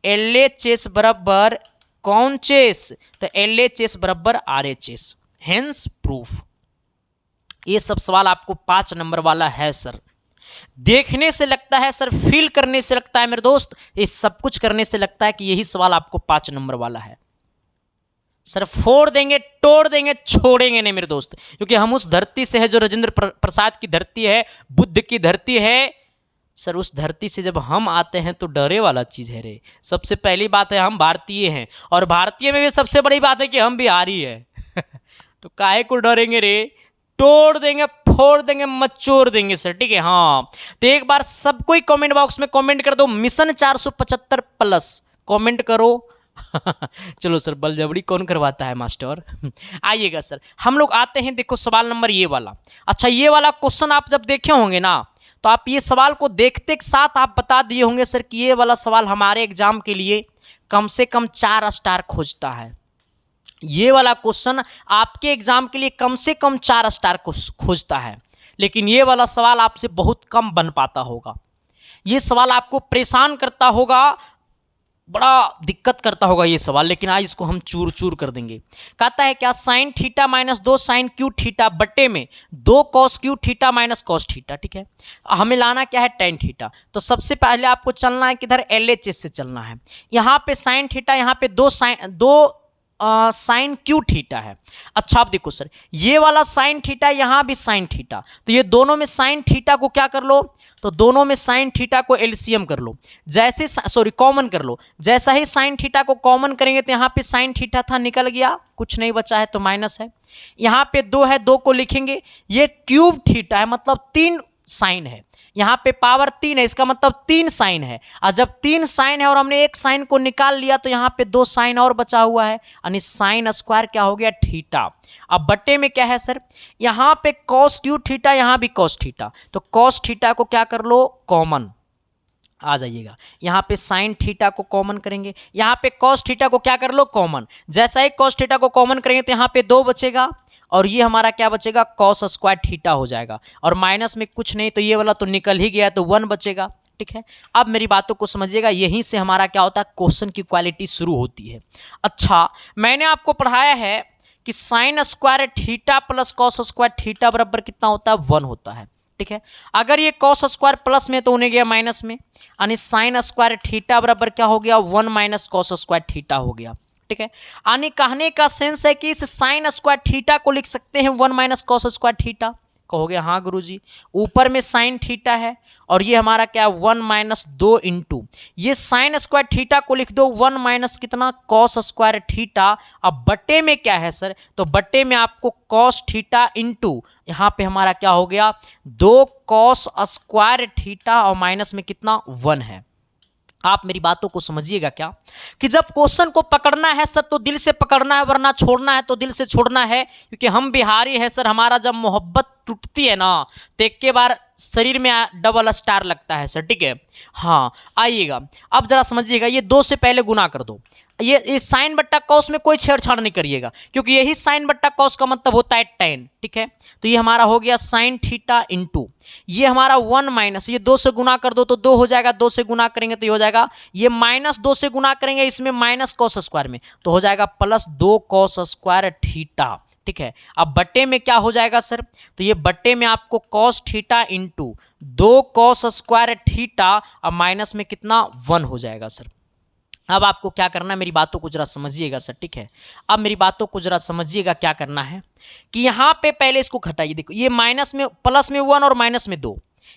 एल एच एस बराबर कौन चेस, तो एल एच एस बराबर R H S, hence proof. ये सब सवाल आपको 5 नंबर वाला है सर। देखने से लगता है सर, फील करने से लगता है मेरे दोस्त, ये सब कुछ करने से लगता है कि यही सवाल आपको 5 नंबर वाला है। सर फोड़ देंगे, तोड़ देंगे, छोड़ेंगे नहीं मेरे दोस्त, क्योंकि हम उस धरती से है जो राजेंद्र प्रसाद की धरती है, बुद्ध की धरती है। सर उस धरती से जब हम आते हैं तो डरे वाला चीज़ है रे। सबसे पहली बात है हम भारतीय हैं, और भारतीय में भी सबसे बड़ी बात है कि हम बिहारी हैं तो काहे को डरेंगे रे, तोड़ देंगे, फोड़ देंगे, मचोड़ देंगे सर। ठीक है, हाँ तो एक बार सबको ही कमेंट बॉक्स में कमेंट कर दो, मिशन 475 प्लस कमेंट करो चलो सर, बलजबड़ी कौन करवाता है मास्टर आइएगा सर, हम लोग आते हैं। देखो सवाल नंबर ये वाला, अच्छा ये वाला क्वेश्चन आप जब देखे होंगे ना, तो आप ये सवाल को देखते के साथ आप बता दिए होंगे सर कि ये वाला सवाल हमारे एग्जाम के लिए कम से कम 4 स्टार खोजता है। ये वाला क्वेश्चन आपके एग्जाम के लिए कम से कम 4 स्टार को खोजता है, लेकिन ये वाला सवाल आपसे बहुत कम बन पाता होगा। ये सवाल आपको परेशान करता होगा, बड़ा दिक्कत करता होगा ये सवाल, लेकिन आज इसको हम चूर चूर कर देंगे। कहता है क्या, sine theta minus 2 sine cube theta बटे में 2 cos cube theta minus cos theta. ठीक है, हमें लाना क्या है, टेन थीटा। तो सबसे पहले आपको चलना है किधर, एल एच एस से चलना है। यहाँ पे साइन थीटा, यहाँ पे 2 साइन क्यू थीटा है। अच्छा आप देखो सर, ये वाला साइन थीटा, यहाँ भी साइन थीटा, तो ये दोनों में साइन थीटा को क्या कर लो, तो दोनों में साइन थीटा को एलसीएम कर लो, जैसे सॉरी कॉमन कर लो। जैसा ही साइन थीटा को कॉमन करेंगे तो यहाँ पे साइन थीटा था, निकल गया, कुछ नहीं बचा है तो माइनस है। यहाँ पे 2 है, 2 को लिखेंगे। ये क्यूब थीटा है, मतलब 3 साइन है, यहाँ पे पावर 3 है, इसका मतलब 3 साइन है। और जब 3 साइन है और हमने एक साइन को निकाल लिया तो यहाँ पे 2 साइन और बचा हुआ है, यानी साइन स्क्वायर क्या हो गया, थीटा। अब बटे में क्या है सर, यहाँ पे कॉस क्यू थीटा, यहाँ भी कॉस थीटा, तो कॉस थीटा को क्या कर लो, कॉमन आ जाइएगा। यहाँ पे साइन थीटा को कॉमन करेंगे, यहाँ पे कॉस थीटा को क्या कर लो, कॉमन। जैसा ही कॉस थीटा को कॉमन करेंगे तो यहाँ पे 2 बचेगा और ये हमारा क्या बचेगा, कॉस स्क्वायर थीटा हो जाएगा, और माइनस में कुछ नहीं, तो ये वाला तो निकल ही गया, तो 1 बचेगा। ठीक है, अब मेरी बातों को समझिएगा, यहीं से हमारा क्या होता है, क्वेश्चन की क्वालिटी शुरू होती है। अच्छा मैंने आपको पढ़ाया है कि sine square theta plus cos square theta बराबर कितना होता है, 1 होता है। ठीक है, अगर ये कॉस स्क्वायर प्लस में तो उन्हें गया माइनस में, यानी साइन स्क्वायर थीटा बराबर क्या हो गया, 1 माइनस कॉस स्क्वायर थीटा हो गया। ठीक है, यानी कहने का सेंस है कि इस साइन स्क्वायर थीटा को लिख सकते हैं 1 माइनस कॉस स्क्वायर थीटा, कहोगे हाँ गुरुजी। ऊपर में साइन थीटा है और ये हमारा क्या 1 माइनस 2 इंटू ये साइन स्क्वायर थीटा को लिख दो 1 माइनस कितना कॉस स्क्वायर थीटा। अब बट्टे में क्या है सर, तो बट्टे में आपको कॉस थीटा इंटू यहाँ पे हमारा क्या हो गया 2 कॉस स्क्वायर थीटा और माइनस में कितना 1 है। आप मेरी बातों को समझिएगा क्या कि जब क्वेश्चन को पकड़ना है सर तो दिल से पकड़ना है, वरना छोड़ना है तो दिल से छोड़ना है, क्योंकि हम बिहारी है सर। हमारा जब मोहब्बत टूटती है ना तो एक के बार शरीर में डबल स्टार लगता है सर, ठीक है। हाँ आइएगा, अब जरा समझिएगा, ये 2 से पहले गुना कर दो। ये साइन बट्टा कॉस में कोई छेड़छाड़ नहीं करिएगा, क्योंकि यही साइन बट्टा कॉस का मतलब होता है tan, ठीक है। तो ये हमारा हो गया साइन थीटा इंटू ये हमारा 1 माइनस ये 2 से गुना कर दो तो 2 हो जाएगा, 2 से गुना करेंगे तो ये हो जाएगा, ये माइनस 2 से गुना करेंगे इसमें माइनस कॉस स्क्वायर में तो हो जाएगा प्लस 2 कॉस स्क्वायर थीटा, ठीक है। अब बट्टे में क्या हो जाएगा सर, तो ये बट्टे में आपको cos theta into 2 cos square theta और माइनस में कितना 1 हो जाएगा सर। अब आपको क्या करना है, मेरी बातों को जरा समझिएगा सर, ठीक है। अब मेरी बातों को जरा समझिएगा, क्या करना है कि यहाँ पे पहले इसको घटाइए। देखो ये माइनस में प्लस में 1 और माइनस में 2,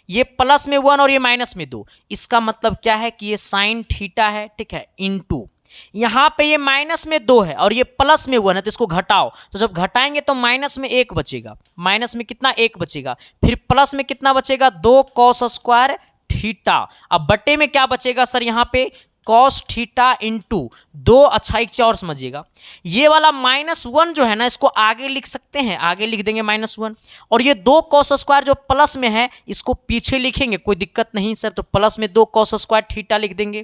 ये प्लस में 1 और ये माइनस में 2, इसका मतलब क्या है कि ये साइन थीटा है, ठीक है, इंटू यहाँ पे ये माइनस में 2 है और ये प्लस में 1 है तो इसको घटाओ, तो जब घटाएंगे तो माइनस में 1 बचेगा, माइनस में कितना 1 बचेगा, फिर प्लस में कितना बचेगा 2 कॉस स्क्वायर थीटा। अब बट्टे में क्या बचेगा सर, यहाँ पे कॉस थीटा इंटू 2। अच्छा एक चीज और समझिएगा, ये वाला -1 जो है ना इसको आगे लिख सकते हैं, आगे लिख देंगे -1, और ये 2 कॉस स्क्वायर जो प्लस में है इसको पीछे लिखेंगे, कोई दिक्कत नहीं सर। तो प्लस में 2 कॉस स्क्वायर थीटा लिख देंगे,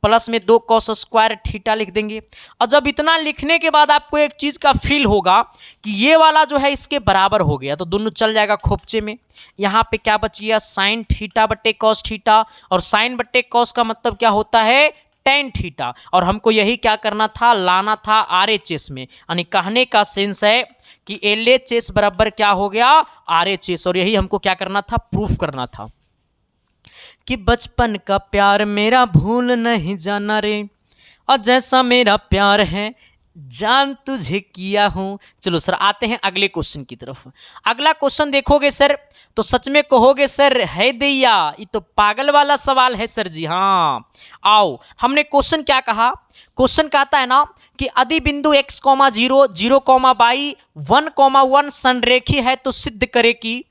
प्लस में 2 कॉस स्क्वायर थीटा लिख देंगे। और जब इतना लिखने के बाद आपको एक चीज का फील होगा कि ये वाला जो है इसके बराबर हो गया तो दोनों चल जाएगा खोपचे में। यहाँ पे क्या बच गया साइन थीटा बट्टे कॉस थीटा, और साइन बट्टे कॉस का मतलब क्या होता है tan थीटा, और हमको यही क्या करना था, लाना था RHS में, यानी कहने का सेंस है कि LHS बराबर क्या हो गया RHS, और यही हमको क्या करना था, प्रूफ करना था कि बचपन का प्यार मेरा भूल नहीं जाना रे, और जैसा मेरा प्यार है जान तुझे किया हूं। चलो सर आते हैं अगले क्वेश्चन की तरफ। अगला क्वेश्चन देखोगे सर तो सच में कहोगे सर है दैया ये तो पागल वाला सवाल है सर जी। हाँ आओ, हमने क्वेश्चन क्या कहा, क्वेश्चन कहता है ना कि यदि बिंदु x, 0, 0, y 1, 1 संरेखी है तो सिद्ध करे कि,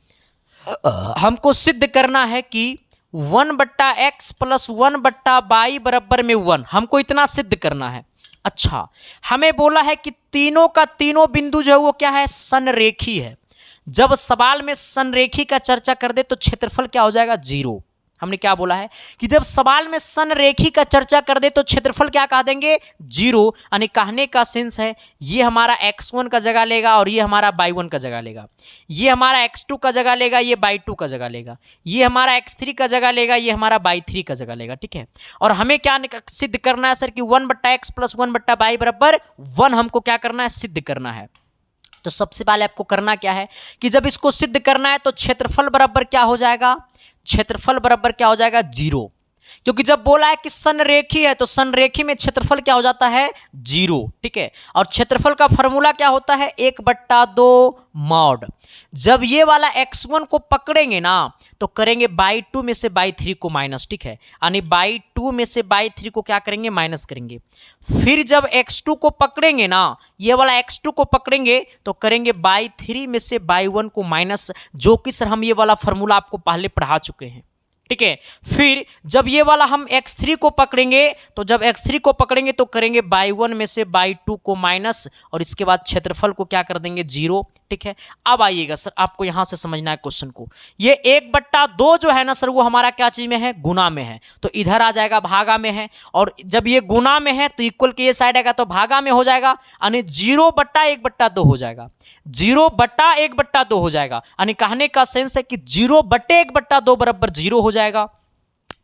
हमको सिद्ध करना है कि 1/x प्लस 1/y बराबर में 1, हमको इतना सिद्ध करना है। अच्छा हमें बोला है कि तीनों का तीनों बिंदु जो है वो क्या है, संरेखी है। जब सवाल में संरेखी का चर्चा कर दे तो क्षेत्रफल क्या हो जाएगा 0। हमने क्या बोला है कि जब सवाल में संरेखी का चर्चा कर दे तो क्षेत्रफल क्या कह देंगे 0, यानी कहने का सेंस है ये हमारा x1 का जगह लेगा और ये हमारा y1 का जगह लेगा, ये हमारा x2 का जगह लेगा, ये y2 का जगह लेगा, ये हमारा x3 का जगह लेगा, ये हमारा y3 का जगह लेगा, ठीक है। और हमें क्या सिद्ध करना है सर कि 1/x प्लस 1/y बराबर 1 हमको क्या करना है, सिद्ध करना है। तो सबसे पहले आपको करना क्या है कि जब इसको सिद्ध करना है तो क्षेत्रफल बराबर क्या हो जाएगा, क्षेत्रफल बराबर क्या हो जाएगा 0, क्योंकि जब बोला है कि संरेखी है तो संरेखी में क्षेत्रफल क्या हो जाता है 0, ठीक है। और क्षेत्रफल का फॉर्मूला क्या होता है 1/2 मॉड। जब ये वाला x1 को पकड़ेंगे ना तो करेंगे y2 में से y3 को माइनस, ठीक है, यानी y2 में से y3 को क्या करेंगे माइनस करेंगे। फिर जब x2 को पकड़ेंगे ना, ये वाला x2 को पकड़ेंगे तो करेंगे y3 में से y1 को माइनस, जो कि सर हम ये वाला फॉर्मूला आपको पहले पढ़ा चुके हैं, ठीक है। फिर जब ये वाला हम x3 को पकड़ेंगे तो जब x3 को पकड़ेंगे तो करेंगे y1 में से y2 को माइनस, और इसके बाद क्षेत्रफल को क्या कर देंगे 0, ठीक है। अब आइएगा सर आपको यहां से समझना है क्वेश्चन को, ये 1/2 जो है ना सर वो हमारा क्या चीज में है, गुना में है, तो इधर आ जाएगा भागा में है, और जब ये गुना में है तो इक्वल के ये साइड आएगा तो भागा में हो जाएगा, यानी 0/1/2 हो जाएगा, 0/1/2 हो जाएगा, यानी कहने का सेंस है कि 0/1/2 बराबर 0 हो जाएगा।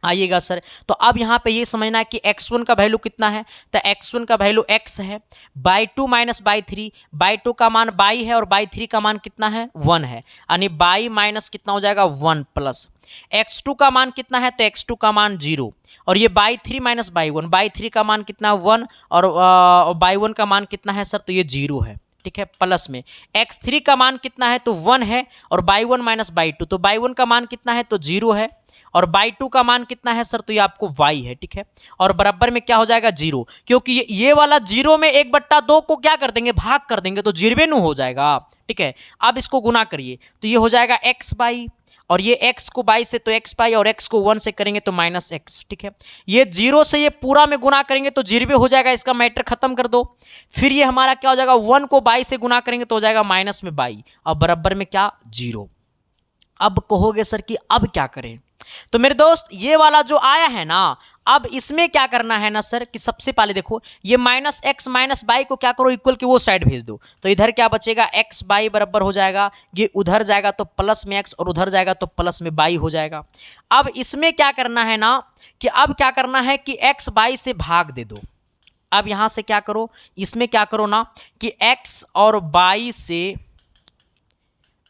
आइएगा सर, तो अब यहाँ पे ये समझना है कि x1 का वैल्यू कितना है, तो x1 का वैल्यू x है, y2 माइनस y3, y2 का मान y है और y3 का मान कितना है 1 है, यानी y माइनस कितना हो जाएगा 1 प्लस x2 का मान कितना है, तो x2 का मान 0, और ये y3 माइनस y1, y3 का मान कितना 1 और y1 का मान कितना है सर, तो ये 0 है, ठीक है, प्लस में x3 का मान कितना है तो 1 है, और y1 माइनस y2, तो y1 का मान कितना है तो 0 है, और y2 का मान कितना है सर तो ये आपको y है, ठीक है, और बराबर में क्या हो जाएगा 0, क्योंकि ये वाला 0 में 1/2 को क्या कर देंगे भाग कर देंगे तो 0 नु हो जाएगा, ठीक है। अब इसको गुना करिए तो ये हो जाएगा x बाई, और ये x को बाई से तो x बाई, और x को 1 से करेंगे तो माइनस x, ठीक है। ये 0 से ये पूरा में गुना करेंगे तो 0 हो जाएगा, इसका मैटर खत्म कर दो। फिर ये हमारा क्या हो जाएगा 1 को बाई से गुना करेंगे तो हो जाएगा माइनस में बाई, और बराबर में क्या 0। अब कहोगे सर कि अब क्या करें, तो मेरे दोस्त ये वाला जो आया है ना, अब इसमें क्या करना है ना सर कि सबसे पहले देखो ये माइनस एक्स माइनस बाई को क्या करो इक्वल के वो साइड भेज दो, तो इधर क्या बचेगा एक्स बाई बराबर हो जाएगा, ये उधर जाएगा तो प्लस में एक्स और उधर जाएगा तो प्लस में बाई हो जाएगा। अब इसमें क्या करना है ना कि अब क्या करना है कि एक्स बाई से भाग दे दो। अब यहां से क्या करो, इसमें क्या करो ना कि एक्स और बाई से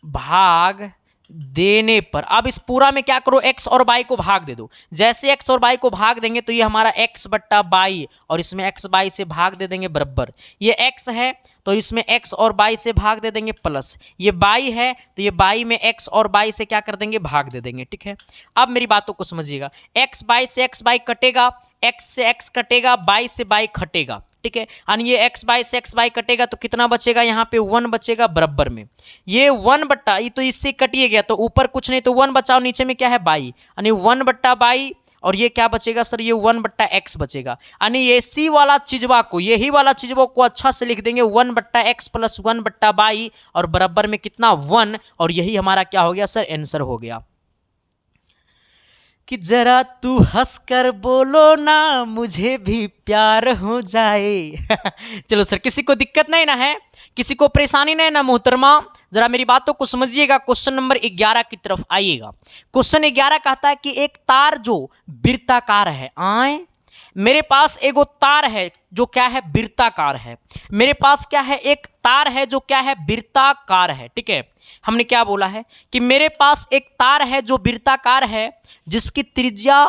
भाग देने पर अब इस पूरा में क्या करो x और y को भाग दे दो। जैसे x और y को भाग देंगे तो ये हमारा x बट्टा बाई, और इसमें x बाई से भाग दे देंगे बराबर, ये x है तो इसमें x और बाई से भाग दे देंगे प्लस, ये बाई है तो ये बाई में x और बाई से क्या कर देंगे भाग दे देंगे, ठीक है। अब मेरी बातों को समझिएगा, x बाई से x बाई कटेगा, x से x कटेगा, बाई से बाई कटेगा, ठीक है, यानी ये x बाई से x बाई कटेगा तो कितना बचेगा यहाँ पे 1 बचेगा बराबर में, ये 1 बट्टा ये तो इससे कटिए गया तो ऊपर कुछ नहीं तो 1 बचाओ, नीचे में क्या है बाई, यानी 1 बट्टा बाई, और ये क्या बचेगा सर ये 1 बट्टा एक्स बचेगा, यानी ये सी वाला चीजवा को यही वाला चीजवा को अच्छा से लिख देंगे 1 बट्टा एक्स प्लस 1 बट्टा बाई, और बराबर में कितना 1, और यही हमारा क्या हो गया सर आंसर हो गया। कि जरा तू हंसकर बोलो ना मुझे भी प्यार हो जाए चलो सर, किसी को दिक्कत नहीं ना है, किसी को परेशानी नहीं ना मोहतरमा, जरा मेरी बातों को समझिएगा। क्वेश्चन नंबर 11 की तरफ आइएगा। क्वेश्चन 11 कहता है कि एक तार जो वृत्ताकार है, आए मेरे पास एगो तार है जो क्या है वृत्ताकार है, मेरे पास क्या है एक तार है जो क्या है वृत्ताकार है, ठीक है। हमने क्या बोला है कि मेरे पास एक तार है जो वृत्ताकार है जिसकी त्रिज्या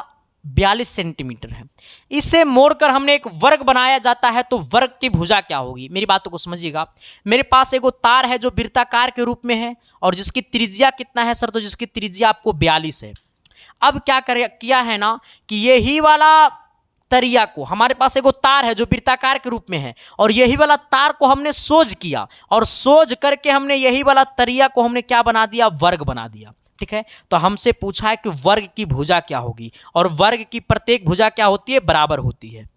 42 सेंटीमीटर है, इसे मोड़कर हमने एक वर्ग बनाया जाता है तो वर्ग की भुजा क्या होगी। मेरी बातों को समझिएगा, मेरे पास एगो तार है जो वृत्ताकार के रूप में है और जिसकी त्रिज्या कितना है सर, तो जिसकी त्रिज्या आपको 42 है। अब क्या किया है ना कि यही वाला तरिया को, हमारे पास एगो तार है जो वृत्ताकार के रूप में है और यही वाला तार को हमने सोज किया और सोज करके हमने यही वाला तरिया को हमने क्या बना दिया वर्ग बना दिया, ठीक है। तो हमसे पूछा है कि वर्ग की भुजा क्या होगी, और वर्ग की प्रत्येक भुजा क्या होती है बराबर होती है।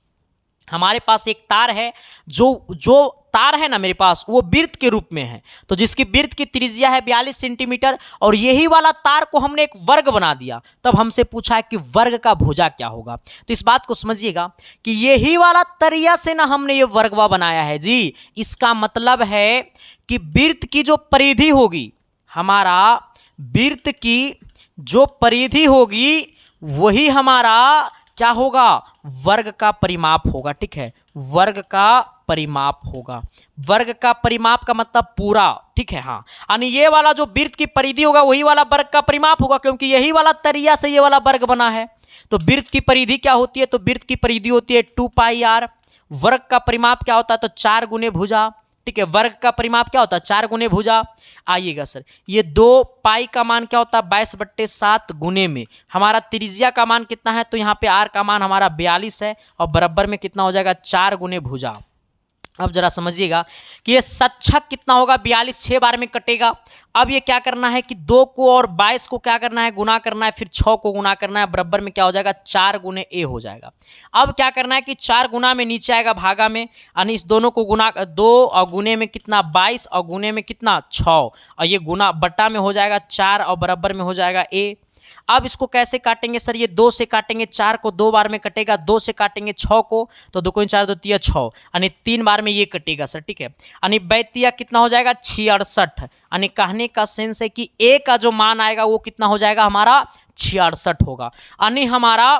हमारे पास एक तार है जो तार है ना मेरे पास वो वृत्त के रूप में है, तो जिसकी वृत्त की त्रिज्या है 42 सेंटीमीटर और यही वाला तार को हमने एक वर्ग बना दिया। तब हमसे पूछा है कि वर्ग का भुजा क्या होगा। तो इस बात को समझिएगा कि यही वाला तरिया से ना हमने ये वर्गवा बनाया है जी। इसका मतलब है कि वृत्त की जो परिधि होगी, हमारा वृत्त की जो परिधि होगी वही हमारा क्या होगा वर्ग का परिमाप होगा, ठीक है। वर्ग का परिमाप होगा, वर्ग का परिमाप का मतलब पूरा, ठीक है। हाँ, यानी ये वाला जो वृत्त की परिधि होगा वही वाला वर्ग का परिमाप होगा, क्योंकि यही वाला तरिया से ये वाला वर्ग बना है। तो वृत्त की परिधि क्या होती है, तो वृत्त की परिधि होती है 2πr। वर्ग का परिमाप क्या होता है, तो 4 गुने भुजा, ठीक है। वर्ग का परिमाप क्या होता है 4 गुने भुजा। आइएगा सर, ये 2 पाई का मान क्या होता है 22/7 गुने में हमारा त्रिज्या का मान कितना है, तो यहाँ पे r का मान हमारा 42 है और बराबर में कितना हो जाएगा 4 गुने भुजा। अब जरा समझिएगा कि ये सच्छक कितना होगा 42 6 बार में कटेगा। अब ये क्या करना है कि 2 को और 22 को क्या करना है गुना करना है, फिर 6 को गुना करना है, बराबर में क्या हो जाएगा 4 गुने a हो जाएगा। अब क्या करना है कि 4 गुना में नीचे आएगा भागा में, यानी इस दोनों को गुना 2 और गुने में कितना 22 और गुने में कितना 6 और ये गुना बट्टा में हो जाएगा 4 और बराबर में हो जाएगा a। अब इसको कैसे काटेंगे सर, ये 2 से काटेंगे, 4 को 2 बार में कटेगा, 2 से काटेंगे 6 को, तो 2 को 4 2 3 6 यानी 3 बार में ये कटेगा सर, ठीक है। यानी बैतिया कितना हो जाएगा 66। यानी कहने का सेंस है कि a का जो मान आएगा वो कितना हो जाएगा हमारा 66 होगा। यानी हमारा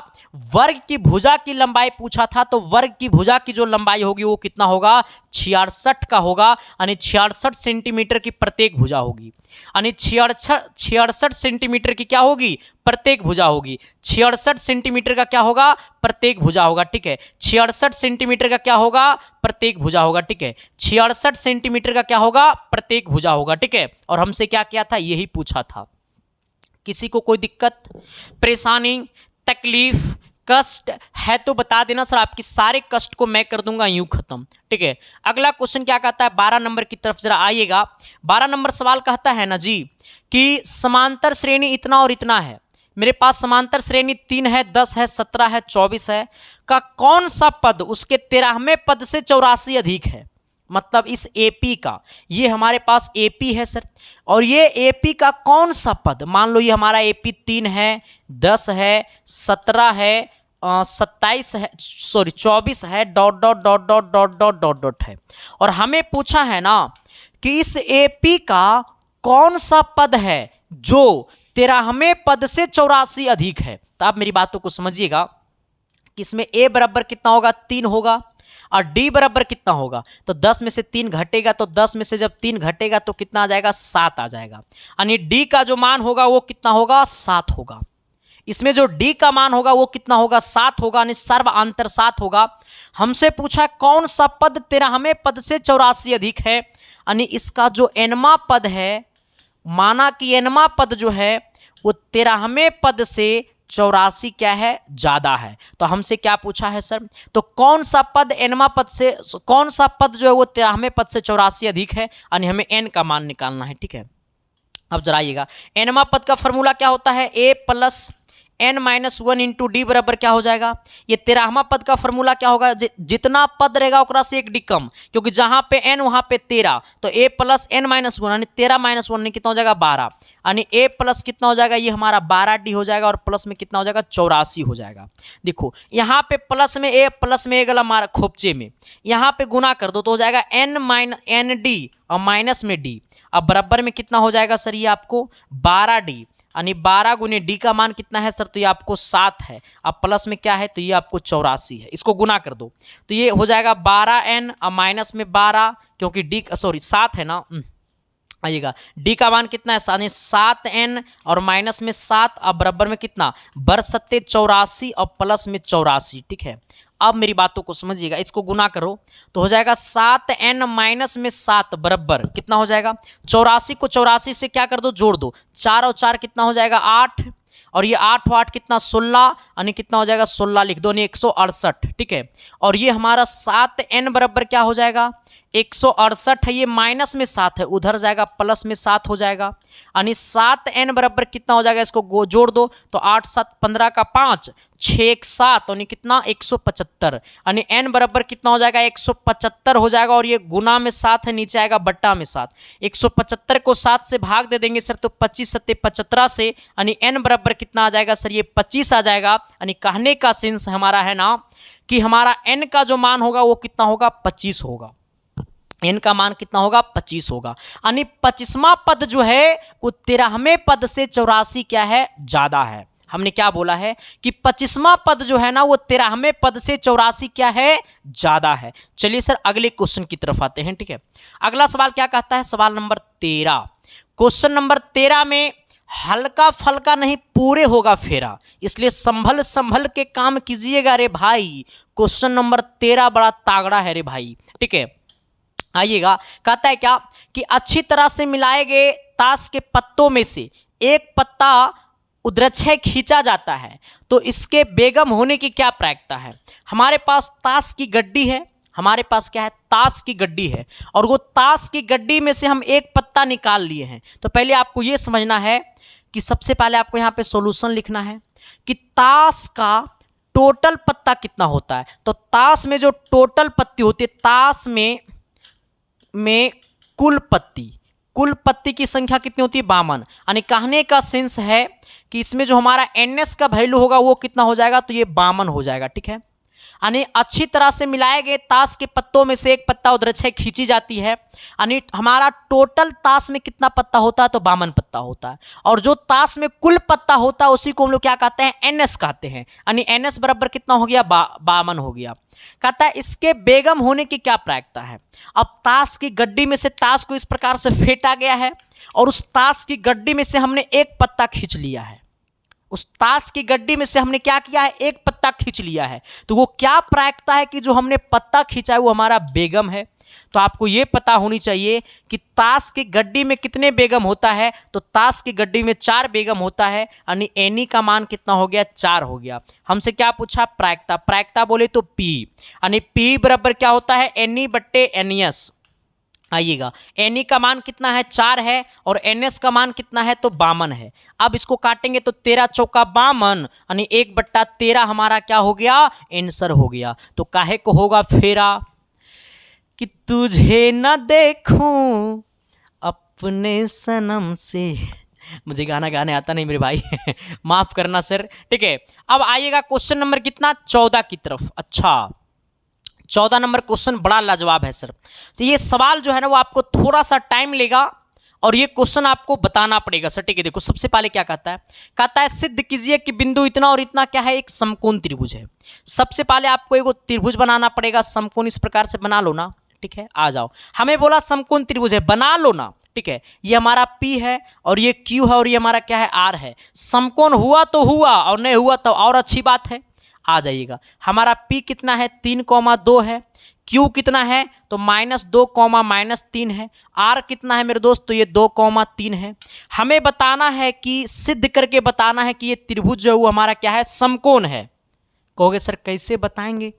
वर्ग की भुजा की लंबाई पूछा था, तो वर्ग की भुजा की जो लंबाई होगी वो कितना होगा, 66 का होगा। यानी 66 सेंटीमीटर की प्रत्येक भुजा होगी। यानी 66 सेंटीमीटर की क्या होगी, प्रत्येक भुजा होगी। 66 सेंटीमीटर का क्या होगा, प्रत्येक भुजा होगा। ठीक है, 66 सेंटीमीटर का क्या होगा, प्रत्येक भुजा होगा। ठीक है, 66 सेंटीमीटर का क्या होगा, प्रत्येक भुजा होगा। ठीक है, और हमसे क्या किया था, यही पूछा था। किसी को कोई दिक्कत, परेशानी, तकलीफ, कष्ट है तो बता देना सर, आपकी सारे कष्ट को मैं कर दूंगा यूं खत्म। ठीक है, अगला क्वेश्चन क्या कहता है, 12 नंबर की तरफ जरा आइएगा। 12 नंबर सवाल कहता है ना जी कि समांतर श्रेणी इतना और इतना है, मेरे पास समांतर श्रेणी 3 है, 10 है, 17 है, 24 है, का कौन सा पद उसके 13वें पद से 84 अधिक है। मतलब इस एपी का, ये हमारे पास एपी है सर, और ये एपी का कौन सा पद, मान लो ये हमारा एपी 3 है, 10 है, 17 है, 27 है, सॉरी 24 है, dot dot dot dot dot dot dot dot है, और हमें पूछा है ना कि इस एपी का कौन सा पद है जो 13वें पद से 84 अधिक है। तो आप मेरी बातों को समझिएगा कि इसमें ए बराबर कितना होगा, 3 होगा, और डी बराबर कितना होगा, तो 10 में से 3 घटेगा, तो 10 में से जब 3 घटेगा तो कितना आ जाएगा, 7 आ जाएगा। यानी डी का जो मान होगा वो कितना होगा, 7 होगा। इसमें जो डी का मान होगा वो कितना होगा, 7 होगा, यानी सर्वांतर 7 होगा। हमसे पूछा कौन सा पद 13वें पद से 84 अधिक है, यानी इसका जो एनवा पद है, माना कि एनवा पद जो है वो 13वें पद से 84 क्या है, ज्यादा है। तो हमसे क्या पूछा है सर, तो कौन सा पद एनवा पद से, कौन सा पद जो है वो 13वें पद से 84 अधिक है, यानी हमें एन का मान निकालना है। ठीक है, अब जरा आइएगा, एनवा पद का फॉर्मूला क्या होता है, A plus N minus 1 into D बराबर क्या हो जाएगा, ये 13वां पद का फॉर्मूला क्या होगा, जितना पद रहेगा ओकरा से एक डी कम, क्योंकि जहां पे एन वहां पे 13, तो ए प्लस एन माइनस 1 यानी 13 माइनस 1 कितना हो जाएगा, 12, यानी ए प्लस कितना हो जाएगा, ये हमारा 12 डी हो जाएगा, और प्लस में कितना हो जाएगा, 84 हो जाएगा। देखो यहाँ पे प्लस में ए गला मारा खोपचे में, यहाँ पे गुना कर दो तो हो जाएगा एन माइनस एन डी, और माइनस में डी, अब बराबर में कितना हो जाएगा सर, ये आपको 12 डी, यानी 12 गुने डी का मान कितना है सर, तो ये आपको 7 है, अब प्लस में क्या है, तो ये आपको 84 है, इसको गुना कर दो तो ये हो जाएगा 12n और माइनस में 12, क्योंकि डी सॉरी 7 है ना, आइएगा डी का मान कितना है, 7n और माइनस में 7, अब बराबर में कितना, बरसते 84 और प्लस में 84। ठीक है, अब मेरी बातों को समझिएगा, इसको गुना करो तो हो जाएगा 7n माइनस में 7 बराबर कितना हो जाएगा, 84 को 84 से क्या कर दो, जोड़ दो, 4 और 4 कितना हो जाएगा, 8, और ये 8 और 8 कितना, 16, यानी कितना हो जाएगा, 16 लिख दो, नहीं 168। ठीक है, और ये हमारा 7n बराबर क्या हो जाएगा, 168 है, ये माइनस में 7 है, उधर जाएगा प्लस में 7 हो जाएगा, यानी 7n बराबर कितना हो जाएगा, इसको जोड़ दो तो 8 7 15 का 5 6 1 7, यानी कितना 175, यानी n बराबर कितना हो जाएगा, 175 हो जाएगा, और ये गुना में 7 है, नीचे आएगा बट्टा में 7, 175 को 7 से भाग दे देंगे सर, तो 25 सत्ते 75 से, यानी n बराबर कितना आ जाएगा सर, ये 25 आ जाएगा। यानी कहने का सेंस हमारा है ना कि हमारा n का जो मान होगा वो कितना होगा, 25 होगा, n का मान कितना होगा, 25 होगा, यानी 25वां पद जो है वो 13वें पद से 84 क्या है, ज्यादा है। हमने क्या बोला है कि 25वां पद जो है ना वो 13वें पद से 84 क्या है, ज्यादा है। चलिए सर अगले क्वेश्चन की तरफ आते हैं। ठीक है, अगला सवाल क्या कहता है, सवाल नंबर 13, क्वेश्चन नंबर 13 में हल्का फल्का नहीं पूरे होगा फेरा, इसलिए संभल संभल के काम कीजिएगा रे भाई। क्वेश्चन नंबर 13 बड़ा तागड़ा है रे भाई। ठीक है, आइएगा, कहता है क्या कि अच्छी तरह से मिलाए गए ताश के पत्तों में से एक पत्ता उद्रक्षय खींचा जाता है तो इसके बेगम होने की क्या प्रायिकता है। हमारे पास ताश की गड्डी है, हमारे पास क्या है, ताश की गड्डी है, और वो ताश की गड्डी में से हम एक पत्ता निकाल लिए हैं। तो पहले आपको ये समझना है कि सबसे पहले आपको यहाँ पे सॉल्यूशन लिखना है कि ताश का टोटल पत्ता कितना होता है। तो ताश में जो टोटल पत्ती होती है, ताश में कुल पत्ती की संख्या कितनी होती है, 52। यानी कहने का सेंस है कि इसमें जो हमारा ns का वैल्यू होगा वो कितना हो जाएगा, तो ये 52 हो जाएगा। ठीक है, यानी अच्छी तरह से मिलाए गए ताश के पत्तों में से एक पत्ता उधर से खींची जाती है, यानी हमारा टोटल ताश में कितना पत्ता होता है, तो 52 पत्ता होता है। और जो ताश में कुल पत्ता होता है उसी को हम लोग क्या कहते हैं, एनएस कहते हैं। यानी एनएस बराबर कितना हो गया, 52 हो गया। कहता है इसके बेगम होने की क्या प्रायिकता है। अब ताश की गड्डी में से ताश को इस प्रकार से फेंटा गया है और उस ताश की गड्डी में से हमने एक पत्ता खींच लिया है। उस ताश की गड्डी में से हमने क्या किया है, एक पत्ता खींच लिया है। तो वो क्या प्रायिकता है कि जो हमने पत्ता खींचा है वो हमारा बेगम है। तो आपको ये पता होनी चाहिए कि ताश की गड्डी में कितने बेगम होता है, तो ताश की गड्डी में 4 बेगम होता है। यानी एनी का मान कितना हो गया, 4 हो गया। हमसे क्या पूछा, प्रायिकता। प्रायिकता बोले तो पी, यानी पी बराबर क्या होता है, एनी बट्टे एनएस। आइएगा, एनी का मान कितना है, 4 है, और एनएस का मान कितना है, तो 52 है। अब इसको काटेंगे तो 13 चौका 52, यानी 1/13 हमारा क्या हो गया, आंसर हो गया। तो काहे को होगा फेरा कि तुझे न देखूं अपने सनम से। मुझे गाना गाने आता नहीं मेरे भाई माफ करना सर, ठीक है। अब आइएगा क्वेश्चन नंबर कितना, 14 की तरफ। अच्छा, 14 नंबर क्वेश्चन बड़ा लाजवाब है सर। तो ये सवाल जो है ना वो आपको थोड़ा सा टाइम लेगा और ये क्वेश्चन आपको बताना पड़ेगा सर, ठीक है। देखो सबसे पहले क्या कहता है सिद्ध कीजिए कि बिंदु इतना और इतना क्या है, एक समकोण त्रिभुज है। सबसे पहले आपको एक त्रिभुज बनाना पड़ेगा, समकोण इस प्रकार से बना लो ना, ठीक है। आ जाओ, हमें बोला समकोण त्रिभुज है, बना लो ना, ठीक है। ये हमारा P है और ये Q है और ये हमारा क्या है, R है। समकोण हुआ तो हुआ और नहीं हुआ तो और अच्छी बात है। आ जाइएगा, हमारा P कितना है, 3,2 है। Q कितना है, तो -2, -3 है। R कितना है मेरे दोस्त, तो ये 2,3 है। हमें बताना है कि सिद्ध करके बताना है कि ये त्रिभुज जो है वो हमारा क्या है, समकोण है। कहोगे सर कैसे बताएंगे,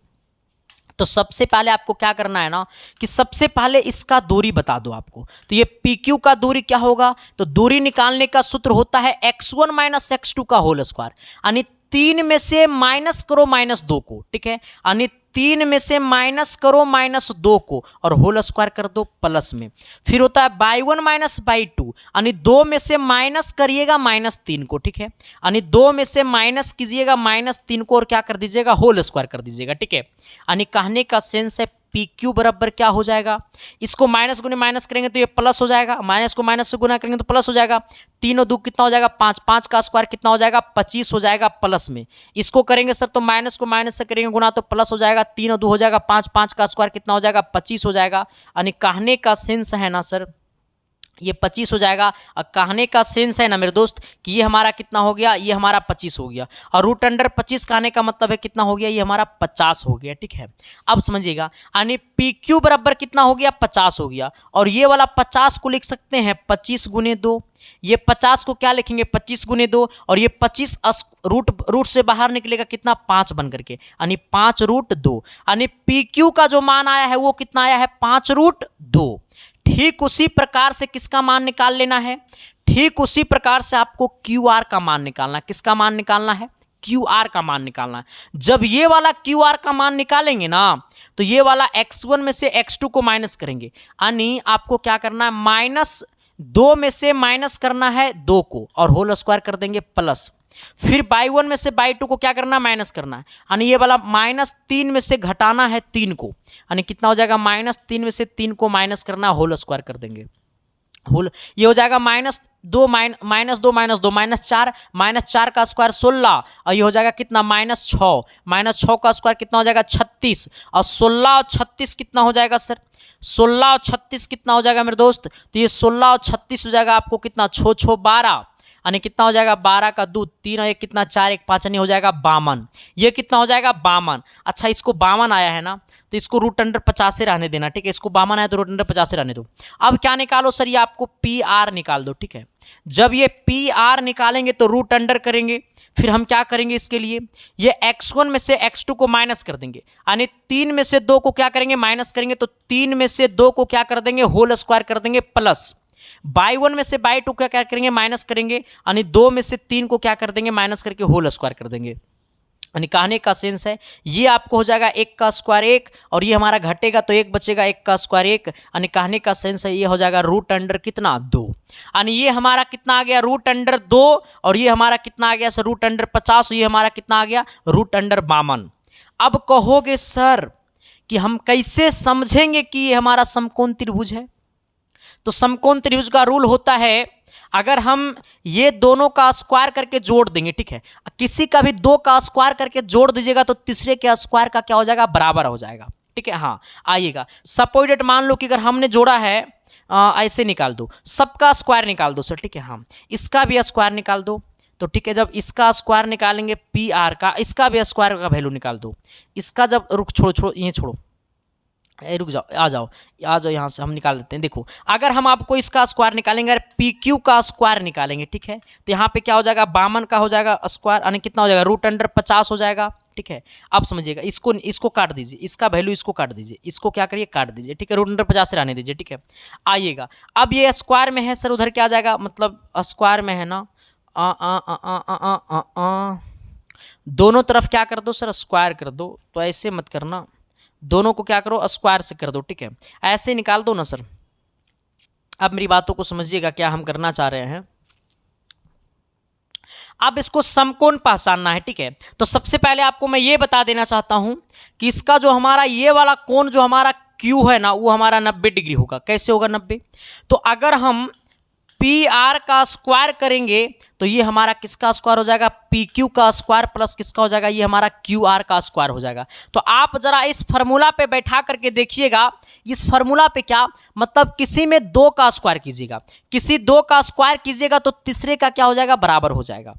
तो सबसे पहले आपको क्या करना है ना कि सबसे पहले इसका दूरी बता दो आपको। तो ये PQ का दूरी क्या होगा, तो दूरी निकालने का सूत्र होता है x1 - x2 का होल स्क्वायर। यानी 3 में से माइनस करो -2 को, ठीक है। यानी 3 में से माइनस करो -2 को और होल स्क्वायर कर दो प्लस में। फिर होता है y1 - y2, यानी 2 में से माइनस करिएगा -3 को, ठीक है। यानी 2 में से माइनस कीजिएगा -3 को और क्या कर दीजिएगा, होल स्क्वायर कर दीजिएगा, ठीक है। यानी कहने का सेंस है PQ बराबर क्या हो जाएगा, इसको माइनस गुने माइनस करेंगे तो ये प्लस हो जाएगा, माइनस को माइनस से गुना करेंगे तो प्लस हो जाएगा। 3 और 2 कितना हो जाएगा, 5, 5 का स्क्वायर कितना हो जाएगा, 25 हो जाएगा प्लस में। इसको करेंगे सर तो माइनस को माइनस से करेंगे गुना तो प्लस हो जाएगा। 3 और 2 हो जाएगा 5, 5 का स्क्वायर कितना हो जाएगा, 25 हो जाएगा। यानी कहने का सेंस है ना सर, ये 25 हो जाएगा। और कहने का सेंस है ना मेरे दोस्त कि ये हमारा कितना हो गया, ये हमारा 25 हो गया। और √25 कहने का मतलब है कितना हो गया, ये हमारा 50 हो गया, ठीक है। अब समझिएगा, यानी PQ बराबर कितना हो गया, 50 हो गया। और ये वाला 50 को लिख सकते हैं 25 × 2। ये 50 को क्या लिखेंगे, 25 × 2, और ये 25 रूट से बाहर निकलेगा कितना, 5 बन करके, यानी 5√2। यानी PQ का जो मान आया है वो कितना आया है, 5√2। ठीक उसी प्रकार से किसका मान निकाल लेना है, ठीक उसी प्रकार से आपको QR का मान निकालना है। किसका मान निकालना है, QR का मान निकालना है। जब ये वाला QR का मान निकालेंगे ना तो ये वाला x1 में से x2 को माइनस करेंगे, यानी आपको क्या करना है, -2 में से माइनस करना है 2 को और होल स्क्वायर कर देंगे प्लस। फिर y1 में से y2 को क्या करना है, माइनस करना है। यानी ये वाला -3 में से घटाना है 3 को, यानी कितना हो जाएगा, -3 में से 3 को माइनस करना है, होल स्क्वायर कर देंगे। होल ये हो जाएगा -2 -4 का स्क्वायर 16, और ये हो जाएगा कितना, -6 का स्क्वायर कितना हो जाएगा, 36, और 16 और 36 कितना हो जाएगा सर, 16 और 36 कितना हो जाएगा मेरे दोस्त, तो ये 16 और 36 हो जाएगा आपको कितना, 6 6 12, यानी कितना हो जाएगा, 12 का 2 3 और 1 कितना 4 1 5 यानी हो जाएगा 52। ये कितना हो जाएगा, 52। अच्छा, इसको 52 आया है ना तो इसको √50 से रहने देना, ठीक है। इसको 52 आया तो √50 से रहने दो। अब क्या निकालो सर, ये आपको PR निकाल दो, ठीक है। जब ये PR निकालेंगे तो √अंडर करेंगे, फिर हम क्या करेंगे इसके लिए, ये x1 में से x2 को माइनस कर देंगे, यानी 3 में से 2 को क्या करेंगे, माइनस करेंगे, तो 3 में से 2 को क्या कर देंगे, होल स्क्वायर कर देंगे प्लस। y1 में से y2 को क्या करेंगे, माइनस करेंगे, यानी 2 में से 3 को क्या कर देंगे, माइनस करके होल स्क्वायर कर देंगे। यानी कहने का सेंस है ये आपको हो जाएगा 1 का स्क्वायर 1, और ये हमारा घटेगा तो 1 बचेगा, 1 का स्क्वायर 1, यानी कहने का सेंस है ये हो जाएगा √अंडर कितना, 2। यानी ये हमारा कितना आ गया, √2, और ये हमारा कितना आ गया सर, √50, ये हमारा कितना आ गया, √52। अब कहोगे सर कि हम कैसे समझेंगे कि ये हमारा समकोण त्रिभुज है? तो समकोण त्रिभुज का रूल होता है, अगर हम ये दोनों का स्क्वायर करके जोड़ देंगे, ठीक है, किसी का भी दो का स्क्वायर करके जोड़ दीजिएगा तो तीसरे के स्क्वायर का क्या हो जाएगा, बराबर हो जाएगा, ठीक है। हाँ आइएगा, सपोज मान लो कि अगर हमने जोड़ा है ऐसे निकाल दो, सबका स्क्वायर निकाल दो सर, ठीक है। हाँ इसका भी स्क्वायर निकाल दो, तो ठीक है, जब इसका स्क्वायर निकालेंगे पी आर का, इसका भी स्क्वायर का वैल्यू निकाल दो, इसका जब रुक छोड़ो ये छोड़ो, रुक जाओ, आ जाओ यहाँ से हम निकाल देते हैं। देखो अगर हम आपको इसका स्क्वायर निकालेंगे, अगर पी क्यू का स्क्वायर निकालेंगे, ठीक है, तो यहाँ पे क्या हो जाएगा, 52 का हो जाएगा स्क्वायर, यानी कितना हो जाएगा, √50 हो जाएगा, ठीक है। अब समझिएगा, इसको काट दीजिए, इसका वैल्यू इसको काट दीजिए, इसको क्या करिए, काट दीजिए, ठीक है, √50 से रहने दीजिए, ठीक है। आइएगा, अब ये स्क्वायर में है सर, उधर क्या आ जाएगा, मतलब स्क्वायर में है ना, दोनों तरफ क्या कर दो सर, स्क्वायर कर दो, तो ऐसे मत करना, दोनों को क्या करो, स्क्वायर से कर दो, ठीक है, ऐसे निकाल दो ना सर। अब मेरी बातों को समझिएगा क्या हम करना चाह रहे हैं। अब इसको समकोण पहचानना है, ठीक है। तो सबसे पहले आपको मैं ये बता देना चाहता हूं कि इसका जो हमारा ये वाला कोण जो हमारा क्यू है ना, वो हमारा 90 डिग्री होगा। कैसे होगा 90? तो अगर हम पी आर का स्क्वायर करेंगे तो ये हमारा किसका स्क्वायर हो जाएगा, पी क्यू का स्क्वायर प्लस किसका हो जाएगा, ये हमारा क्यू आर का स्क्वायर हो जाएगा। तो आप जरा इस फार्मूला पे बैठा करके देखिएगा, इस फार्मूला पे क्या मतलब, किसी में दो का स्क्वायर कीजिएगा, किसी दो का स्क्वायर कीजिएगा तो तीसरे का क्या हो जाएगा, बराबर हो जाएगा।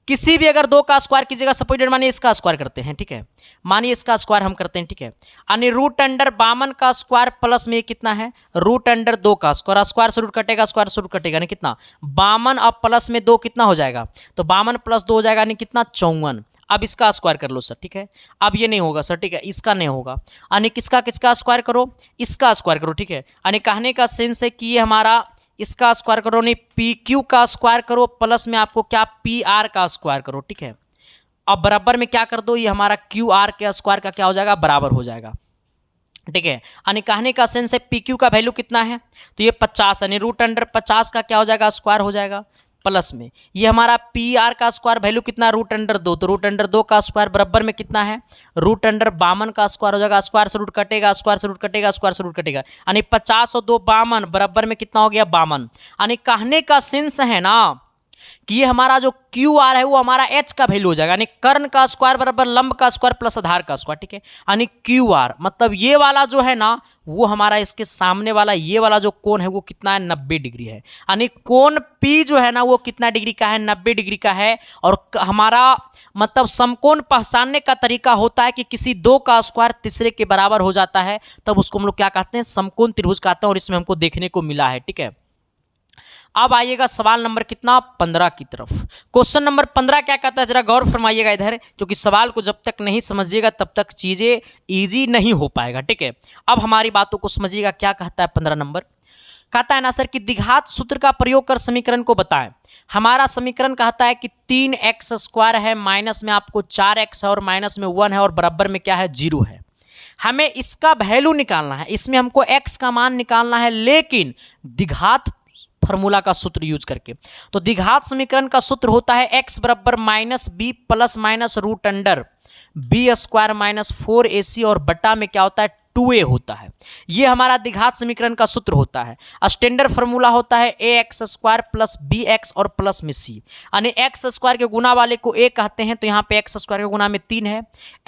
किसी भी अगर दो का स्क्वायर कीजिएगा, सपोज मानिए इसका स्क्वायर करते हैं, ठीक है, मानिए इसका स्क्वायर हम करते हैं, ठीक है, यानी √52 का स्क्वायर प्लस में कितना है, √2 का स्क्वायर, स्क्वायर से रूट कटेगा, स्क्वायर से रूट कटेगा, यानी कितना 52, अब प्लस में 2 कितना हो जाएगा, तो 52 + 2 हो जाएगा, यानी कितना 54। अब इसका स्क्वायर कर लो सर, ठीक है, अब ये नहीं होगा सर, ठीक है, इसका नहीं होगा, यानी किसका किसका स्क्वायर करो, इसका स्क्वायर करो, ठीक है, यानी कहने का सेंस है कि ये हमारा इसका स्क्वायर करो, नहीं पी क्यू का स्क्वायर करो, प्लस में आपको क्या पी आर का स्क्वायर करो, ठीक है। अब बराबर में क्या कर दो, ये हमारा क्यू आर के स्क्वायर का क्या हो जाएगा, बराबर हो जाएगा, ठीक है। यानी कहने का सेंस है पी क्यू का वैल्यू कितना है, तो ये 50, यानी √50 का क्या हो जाएगा, स्क्वायर हो जाएगा, प्लस में ये हमारा पी आर का स्क्वायर वैल्यू कितना, √2, तो √2 का स्क्वायर बराबर में कितना है, √52 का स्क्वायर हो जाएगा, स्क्वायर से रूट कटेगा, स्क्वायर से रूट कटेगा, स्क्वायर से रूट कटेगा, यानी 50 और 2 52, बराबर में कितना हो गया, 52। यानी कहने का सेंस है ना कि ये हमारा जो क्यू आर है वो हमारा एच का वैल्यू हो जाएगा, यानी कर्ण का स्क्वायर बराबर लंब का स्क्वायर प्लस आधार का स्क्वायर, ठीक है। यानी क्यू आर मतलब ये वाला जो है ना, वो हमारा इसके सामने वाला ये वाला जो कोण है वो कितना है, 90 डिग्री है। यानी कोण पी जो है ना वो कितना डिग्री का है, 90 डिग्री का है। और हमारा मतलब समकोण पहचानने का तरीका होता है कि किसी दो का स्क्वायर तीसरे के बराबर हो जाता है, तब उसको हम लोग क्या कहते हैं, समकोण त्रिभुज कहते हैं, और इसमें हमको देखने को मिला है, ठीक है। अब आइएगा सवाल नंबर कितना, 15 की तरफ। क्वेश्चन नंबर 15 क्या कहता है, जरा गौर फरमाइएगा इधर, क्योंकि सवाल को जब तक नहीं समझिएगा तब तक चीजें इजी नहीं हो पाएगा, ठीक है। अब हमारी बातों को समझिएगा, क्या कहता है 15 नंबर, कहता है ना सर कि द्विघात सूत्र का प्रयोग कर समीकरण को बताएं। हमारा समीकरण कहता है कि 3x² है, माइनस में आपको 4x है और माइनस में 1 है और बराबर में क्या है, 0 है। हमें इसका वैल्यू निकालना है, इसमें हमको x का मान निकालना है, लेकिन द्विघात फॉर्मूला का सूत्र यूज करके। तो द्विघात समीकरण का सूत्र होता है x बराबर -b plus minus √b² -4ac और बटा में क्या होता है, 2a होता है। ये हमारा द्विघात समीकरण का सूत्र होता है। स्टैंडर्ड फार्मूला होता है ax² प्लस bx और प्लस में c, यानी x² के गुना वाले को a कहते हैं तो यहाँ पे x² के गुना में 3 है,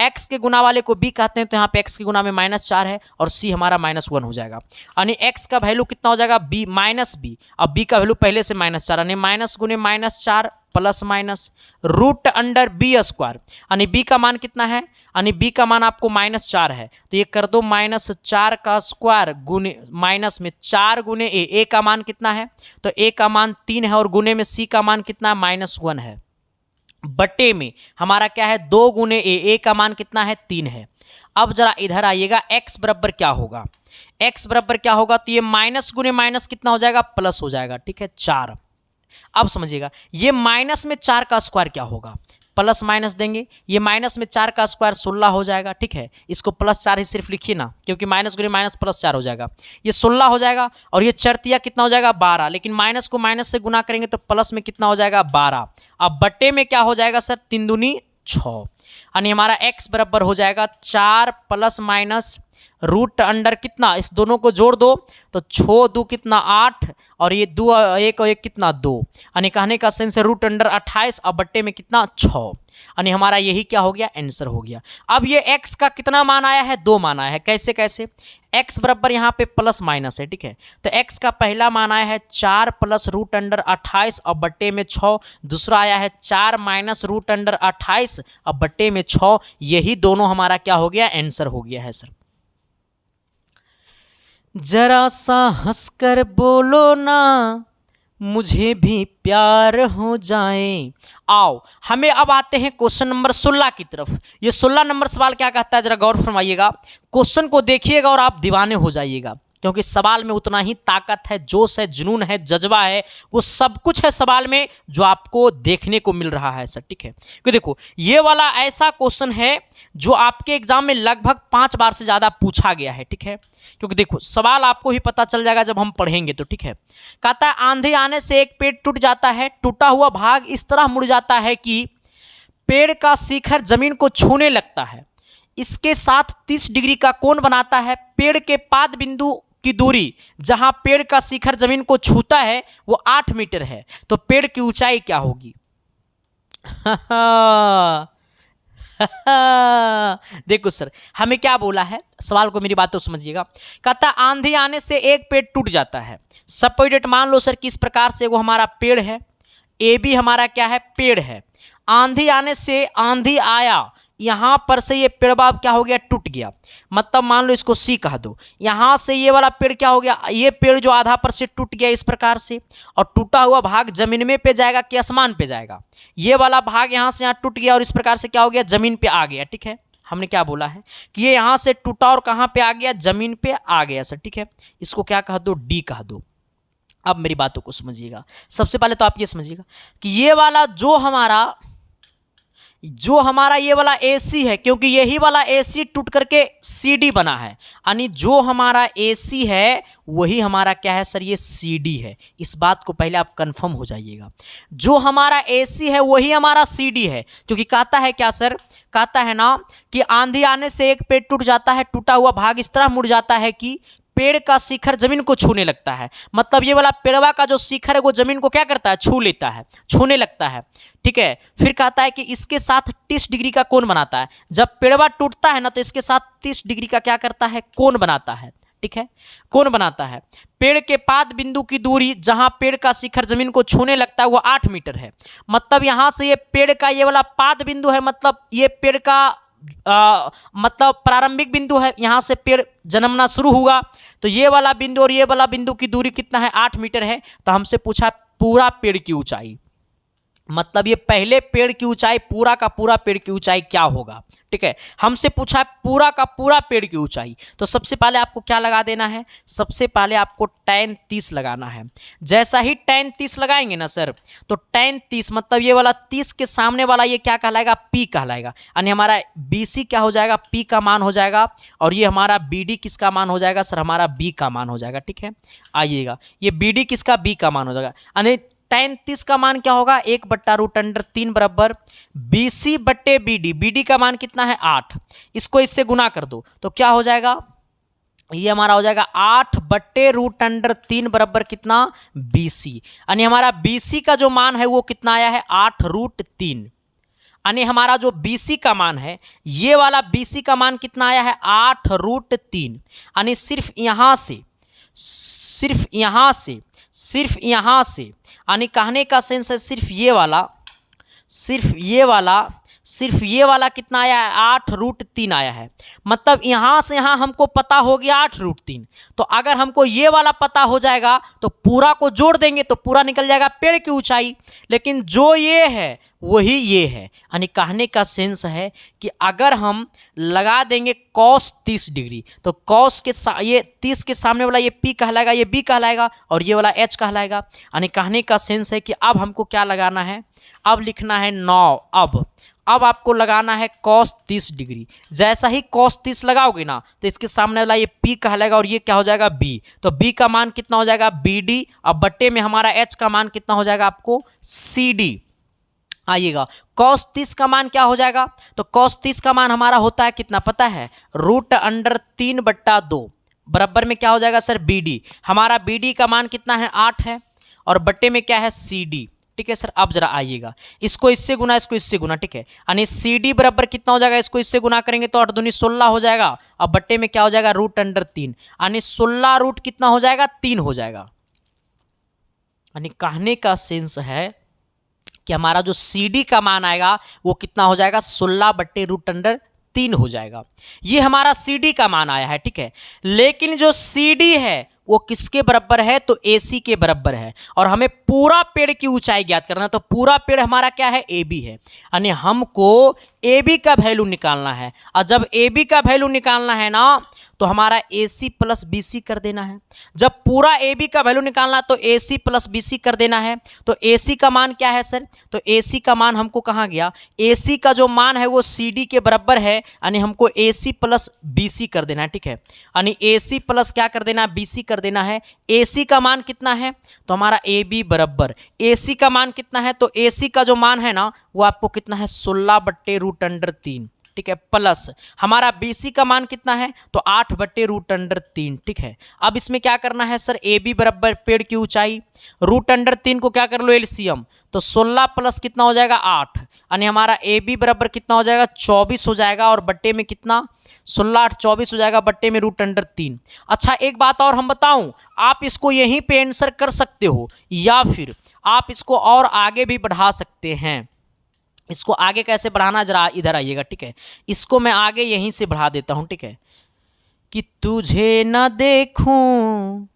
x के गुना वाले को b कहते हैं तो यहाँ पे x के गुना में -4 है और c हमारा -1 हो जाएगा। यानी x का वैल्यू कितना हो जाएगा, b -b, अब b का वैल्यू पहले से -4, यानी माइनस गुने -4 प्लस माइनस √b², यानी b का मान कितना है, यानी b का मान आपको -4 है, तो ये कर दो -4 का स्क्वायर गुने माइनस में 4 गुने a का मान कितना है, तो a का मान 3 है और गुने में c का मान कितना है, -1 है, बटे में हमारा क्या है, 2 गुने a का मान कितना है, 3 है। अब जरा इधर आइएगा, x बराबर क्या होगा, x बराबर क्या होगा, तो ये माइनस गुने माइनस कितना हो जाएगा, प्लस हो जाएगा, ठीक है, 4। अब समझिएगा, ये माइनस में 4 का स्क्वायर क्या होगा, प्लस माइनस देंगे, ये माइनस में 4 का स्क्वायर 16 हो जाएगा, ठीक है। इसको +4 ही सिर्फ लिखिए ना, क्योंकि माइनस गुने माइनस +4 हो जाएगा, ये 16 हो जाएगा और ये चरतिया कितना हो जाएगा, 12, लेकिन माइनस को माइनस से गुना करेंगे तो प्लस में कितना हो जाएगा, 12। अब बट्टे में क्या हो जाएगा सर, 3 दूनी 6। यानी हमारा x बराबर हो जाएगा 4 प्लस माइनस रूट अंडर कितना, इस दोनों को जोड़ दो तो 6 2 कितना 8 और ये 2 1 और 1 कितना 2, यानी कहने का सेंस है रूट अंडर 28 और बट्टे में कितना 6, यानी हमारा यही क्या हो गया आंसर हो गया। अब ये x का कितना मान आया है, 2 मान आया है। कैसे कैसे, x बराबर यहाँ पे प्लस माइनस है, ठीक है, तो x का पहला मान आया है 4 प्लस रूट अंडर 28 और बट्टे में 6, दूसरा आया है 4 माइनस रूट अंडर 28 और बट्टे में 6, यही दोनों हमारा क्या हो गया आंसर हो गया है सर। जरा सा हंसकर बोलो ना मुझे भी प्यार हो जाए। आओ हमें अब आते हैं क्वेश्चन नंबर 16 की तरफ। ये 16 नंबर सवाल क्या कहता है, जरा गौर फरमाइएगा, क्वेश्चन को देखिएगा और आप दीवाने हो जाइएगा, क्योंकि सवाल में उतना ही ताकत है, जोश है, जुनून है, जज्बा है, वो सब कुछ है सवाल में जो आपको देखने को मिल रहा है सर, ठीक है। क्योंकि देखो ये वाला ऐसा क्वेश्चन है जो आपके एग्जाम में लगभग 5 बार से ज़्यादा पूछा गया है, ठीक है, क्योंकि देखो सवाल आपको ही पता चल जाएगा जब हम पढ़ेंगे तो, ठीक है। कहता है आंधी आने से एक पेड़ टूट जाता है, टूटा हुआ भाग इस तरह मुड़ जाता है कि पेड़ का शिखर जमीन को छूने लगता है, इसके साथ 30 डिग्री का कोण बनाता है, पेड़ के पाद बिंदु की दूरी जहां पेड़ का शिखर जमीन को छूता है वो 8 मीटर है, तो पेड़ की ऊंचाई क्या होगी। देखो सर हमें क्या बोला है, सवाल को मेरी बात तो समझिएगा। कहता आंधी आने से एक पेड़ टूट जाता है, सपोजिट मान लो सर कि इस प्रकार से वो हमारा पेड़ है, ए बी हमारा क्या है पेड़ है, आंधी आने से आंधी आया, यहां पर से ये पेड़ बाब क्या हो गया टूट गया, मतलब मान लो इसको सी कह दो, यहां से ये वाला पेड़ क्या हो गया, ये पेड़ जो आधा पर से टूट गया इस प्रकार से, और टूटा हुआ भाग जमीन में पे जाएगा कि आसमान पे जाएगा, ये वाला भाग यहां से यहां टूट गया और इस प्रकार से क्या हो गया जमीन पे आ गया, ठीक है। हमने क्या बोला है कि ये यहां से टूटा और कहां पे आ गया, जमीन पे आ गया सर, ठीक है, इसको क्या कह दो डी कह दो। अब मेरी बातों को समझिएगा, सबसे पहले तो आप ये समझिएगा कि ये वाला जो हमारा ये वाला AC है, क्योंकि यही वाला AC टूट करके CD बना है, यानी जो हमारा AC है वही हमारा क्या है सर, ये CD है। इस बात को पहले आप कंफर्म हो जाइएगा, जो हमारा AC है वही हमारा CD है, क्योंकि कहता है क्या सर, कहता है ना कि आंधी आने से एक पेड़ टूट जाता है, टूटा हुआ भाग इस तरह मुड़ जाता है कि पेड़ का शिखर जमीन को छूने लगता है, मतलब ये वाला पेड़वा का जो शिखर है वो जमीन को क्या करता है, छू लेता है, छूने लगता है, ठीक है। फिर कहता है कि इसके साथ 30 डिग्री का कोण बनाता है, जब पेड़वा टूटता है ना तो इसके साथ 30 डिग्री का क्या करता है, कोण बनाता है, ठीक है, कोण बनाता है। पेड़ के पाद बिंदु की दूरी जहां पेड़ का शिखर जमीन को छूने लगता है वो 8 मीटर है, मतलब यहां से ये पेड़ का ये वाला पाद बिंदु है, मतलब ये पेड़ का मतलब प्रारंभिक बिंदु है, यहां से पेड़ जन्मना शुरू हुआ, तो ये वाला बिंदु और ये वाला बिंदु की दूरी कितना है, 8 मीटर है। तो हमसे पूछा पूरा पेड़ की ऊंचाई, मतलब ये पहले पेड़ की ऊंचाई, पूरा का पूरा पेड़ की ऊंचाई क्या होगा, ठीक है। हमसे पूछा है पूरा का पूरा पेड़ की ऊंचाई, तो सबसे पहले आपको क्या लगा देना है, सबसे पहले आपको tan 30 लगाना है। जैसा ही tan 30 लगाएंगे ना सर, तो tan 30 मतलब ये वाला 30 के सामने वाला ये क्या कहलाएगा, P कहलाएगा, यानी हमारा BC क्या हो जाएगा, P का मान हो जाएगा, और ये हमारा BD किसका मान हो जाएगा सर, हमारा B का मान हो जाएगा, ठीक है। आइएगा ये BD किसका, B का मान हो जाएगा, यानी tan 30 का मान क्या होगा, 1/√3 बराबर BC बट्टे BD, BD का मान कितना है 8, इसको इससे गुना कर दो तो क्या हो जाएगा, ये हमारा हो जाएगा 8/√3 बराबर कितना BC, यानी हमारा BC का जो मान है वो कितना आया है 8√3, यानी हमारा जो BC का मान है, ये वाला BC का मान कितना आया है 8√3, यानी सिर्फ यहाँ से यानी कहने का सेंस है सिर्फ ये वाला कितना आया है 8√3 आया है, मतलब यहाँ से यहाँ हमको पता हो गया 8√3, तो अगर हमको ये वाला पता हो जाएगा तो पूरा को जोड़ देंगे तो पूरा निकल जाएगा पेड़ की ऊंचाई, लेकिन जो ये है वही ये है, यानी कहने का सेंस है कि अगर हम लगा देंगे cos 30 डिग्री तो cos के ये 30 के सामने वाला ये P कहलाएगा, ये B कहलाएगा और ये वाला H कहलाएगा, यानी कहने का सेंस है कि अब हमको क्या लगाना है, अब लिखना है 9, अब आपको लगाना है cos 30 डिग्री। जैसा ही cos 30 लगाओगे ना तो इसके सामने वाला ये P कहलाएगा और ये क्या हो जाएगा B, तो B का मान कितना हो जाएगा BD, अब बट्टे में हमारा H का मान कितना हो जाएगा आपको CD, आइएगा, cos 30 का मान क्या हो जाएगा, तो cos 30 का मान हमारा होता है कितना पता है, √3/2 बराबर में क्या हो जाएगा सर, BD। हमारा BD का मान कितना है, 8 है, और बट्टे में क्या है, CD। ठीक है सर, अब जरा आइएगा, इसको इससे गुना, इसको इससे गुना, ठीक है, यानी CD बराबर कितना हो जाएगा, इसको इससे गुना करेंगे तो 8 दूनी 16 हो जाएगा, अब बट्टे में क्या हो जाएगा, √3, यानी 16 रूट कितना हो जाएगा, 3 हो जाएगा। यानी कहने का सेंस है कि हमारा जो CD का मान आएगा वो कितना हो जाएगा, 16/√3 हो जाएगा। ये हमारा CD का मान आया है, ठीक है, लेकिन जो CD है वो किसके बराबर है, तो AC के बराबर है, और हमें पूरा पेड़ की ऊंचाई ज्ञात करना है, तो पूरा पेड़ हमारा क्या है, AB है, यानी हमको AB का वैल्यू निकालना है, और जब AB का वैल्यू निकालना है ना तो हमारा AC प्लस BC कर देना है। जब पूरा AB का वैल्यू निकालना है तो AC प्लस BC कर देना है। तो AC का मान क्या है सर, तो AC का मान हमको कहाँ गया, AC का जो मान है वो CD के बराबर है, यानी हमको AC प्लस BC कर देना है, ठीक है, यानी AC प्लस क्या कर देना है, BC कर देना है। AC का मान कितना है, तो हमारा AB बराबर AC का मान कितना है, तो AC का जो मान है ना वो आपको कितना है, 16/√3, ठीक है, प्लस हमारा BC का मान कितना है, तो 8/√3, ठीक है। अब इसमें क्या करना है सर, AB बराबर पेड़ की ऊंचाई, √3 को क्या कर लो LCM, तो 16 प्लस कितना हो जाएगा, 8, यानी हमारा AB बराबर कितना हो जाएगा, 24 हो जाएगा, और बट्टे में कितना, 16 8 24 हो जाएगा, बट्टे में √3। अच्छा एक बात और हम बताऊं, आप इसको यहीं पे आंसर कर सकते हो, या फिर आप इसको और आगे भी बढ़ा सकते हैं। इसको आगे कैसे बढ़ाना, जरा इधर आइएगा, ठीक है, इसको मैं आगे यहीं से बढ़ा देता हूं, ठीक है, कि तुझे न देखूं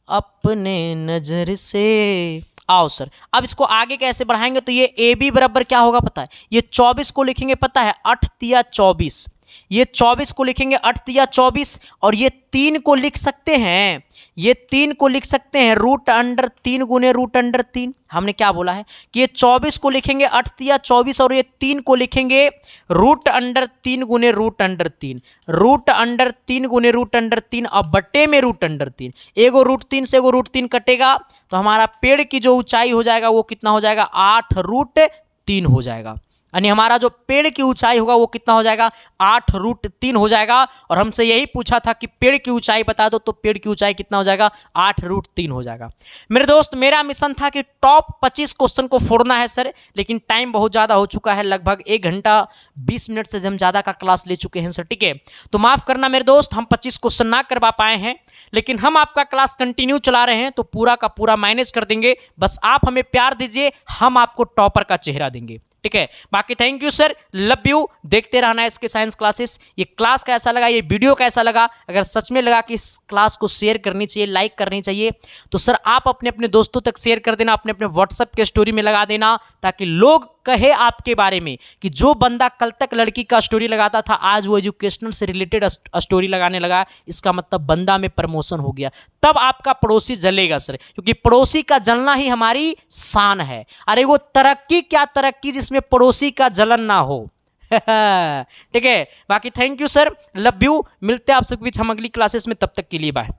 अपने नजर से, आओ सर। अब इसको आगे कैसे बढ़ाएंगे, तो ये AB बराबर क्या होगा पता है, ये 24 को लिखेंगे पता है 8 तिया 24, ये 24 को लिखेंगे 8 तिया 24, और ये 3 को लिख सकते हैं, ये 3 को लिख सकते हैं √3 गुने √3। हमने क्या बोला है कि ये 24 को लिखेंगे 8 तिया 24, और ये 3 को लिखेंगे √3 गुने √3, √3 गुने √3, अब बट्टे में √3, एगो √3 से एगो √3 कटेगा, तो हमारा पेड़ की जो ऊंचाई हो जाएगा वो कितना हो जाएगा, 8√3 हो जाएगा, यानी हमारा जो पेड़ की ऊंचाई होगा वो कितना हो जाएगा, 8√3 हो जाएगा। और हमसे यही पूछा था कि पेड़ की ऊंचाई बता दो, तो पेड़ की ऊंचाई कितना हो जाएगा, 8√3 हो जाएगा। मेरे दोस्त मेरा मिशन था कि टॉप 25 क्वेश्चन को फोड़ना है सर, लेकिन टाइम बहुत ज़्यादा हो चुका है, लगभग 1 घंटा 20 मिनट से हम ज़्यादा का क्लास ले चुके हैं सर, ठीक है, तो माफ़ करना मेरे दोस्त, हम 25 क्वेश्चन ना करवा पाए हैं, लेकिन हम आपका क्लास कंटिन्यू चला रहे हैं, तो पूरा का पूरा मैनेज कर देंगे, बस आप हमें प्यार दीजिए, हम आपको टॉपर का चेहरा देंगे, ठीक है। बाकी thank you sir, love you, देखते रहना इसके साइंस क्लासेस। ये क्लास कैसा लगा, ये वीडियो कैसा लगा, अगर सच में लगा कि इस क्लास को शेयर करनी चाहिए, लाइक करनी चाहिए, तो सर आप अपने अपने दोस्तों तक शेयर कर देना, अपने अपने व्हाट्सएप के स्टोरी में लगा देना, ताकि लोग कहे आपके बारे में कि जो बंदा कल तक लड़की का स्टोरी लगाता था आज वो एजुकेशनल से रिलेटेड स्टोरी लगाने लगा, इसका मतलब बंदा में प्रमोशन हो गया, तब आपका पड़ोसी जलेगा सर, क्योंकि पड़ोसी का जलना ही हमारी शान है। अरे वो तरक्की क्या तरक्की जिसमें पड़ोसी का जलन ना हो। ठीक है, बाकी thank you sir, love you, मिलते हैं आप सबके बीच हम अगली क्लासेस में, तब तक के लिए बाय।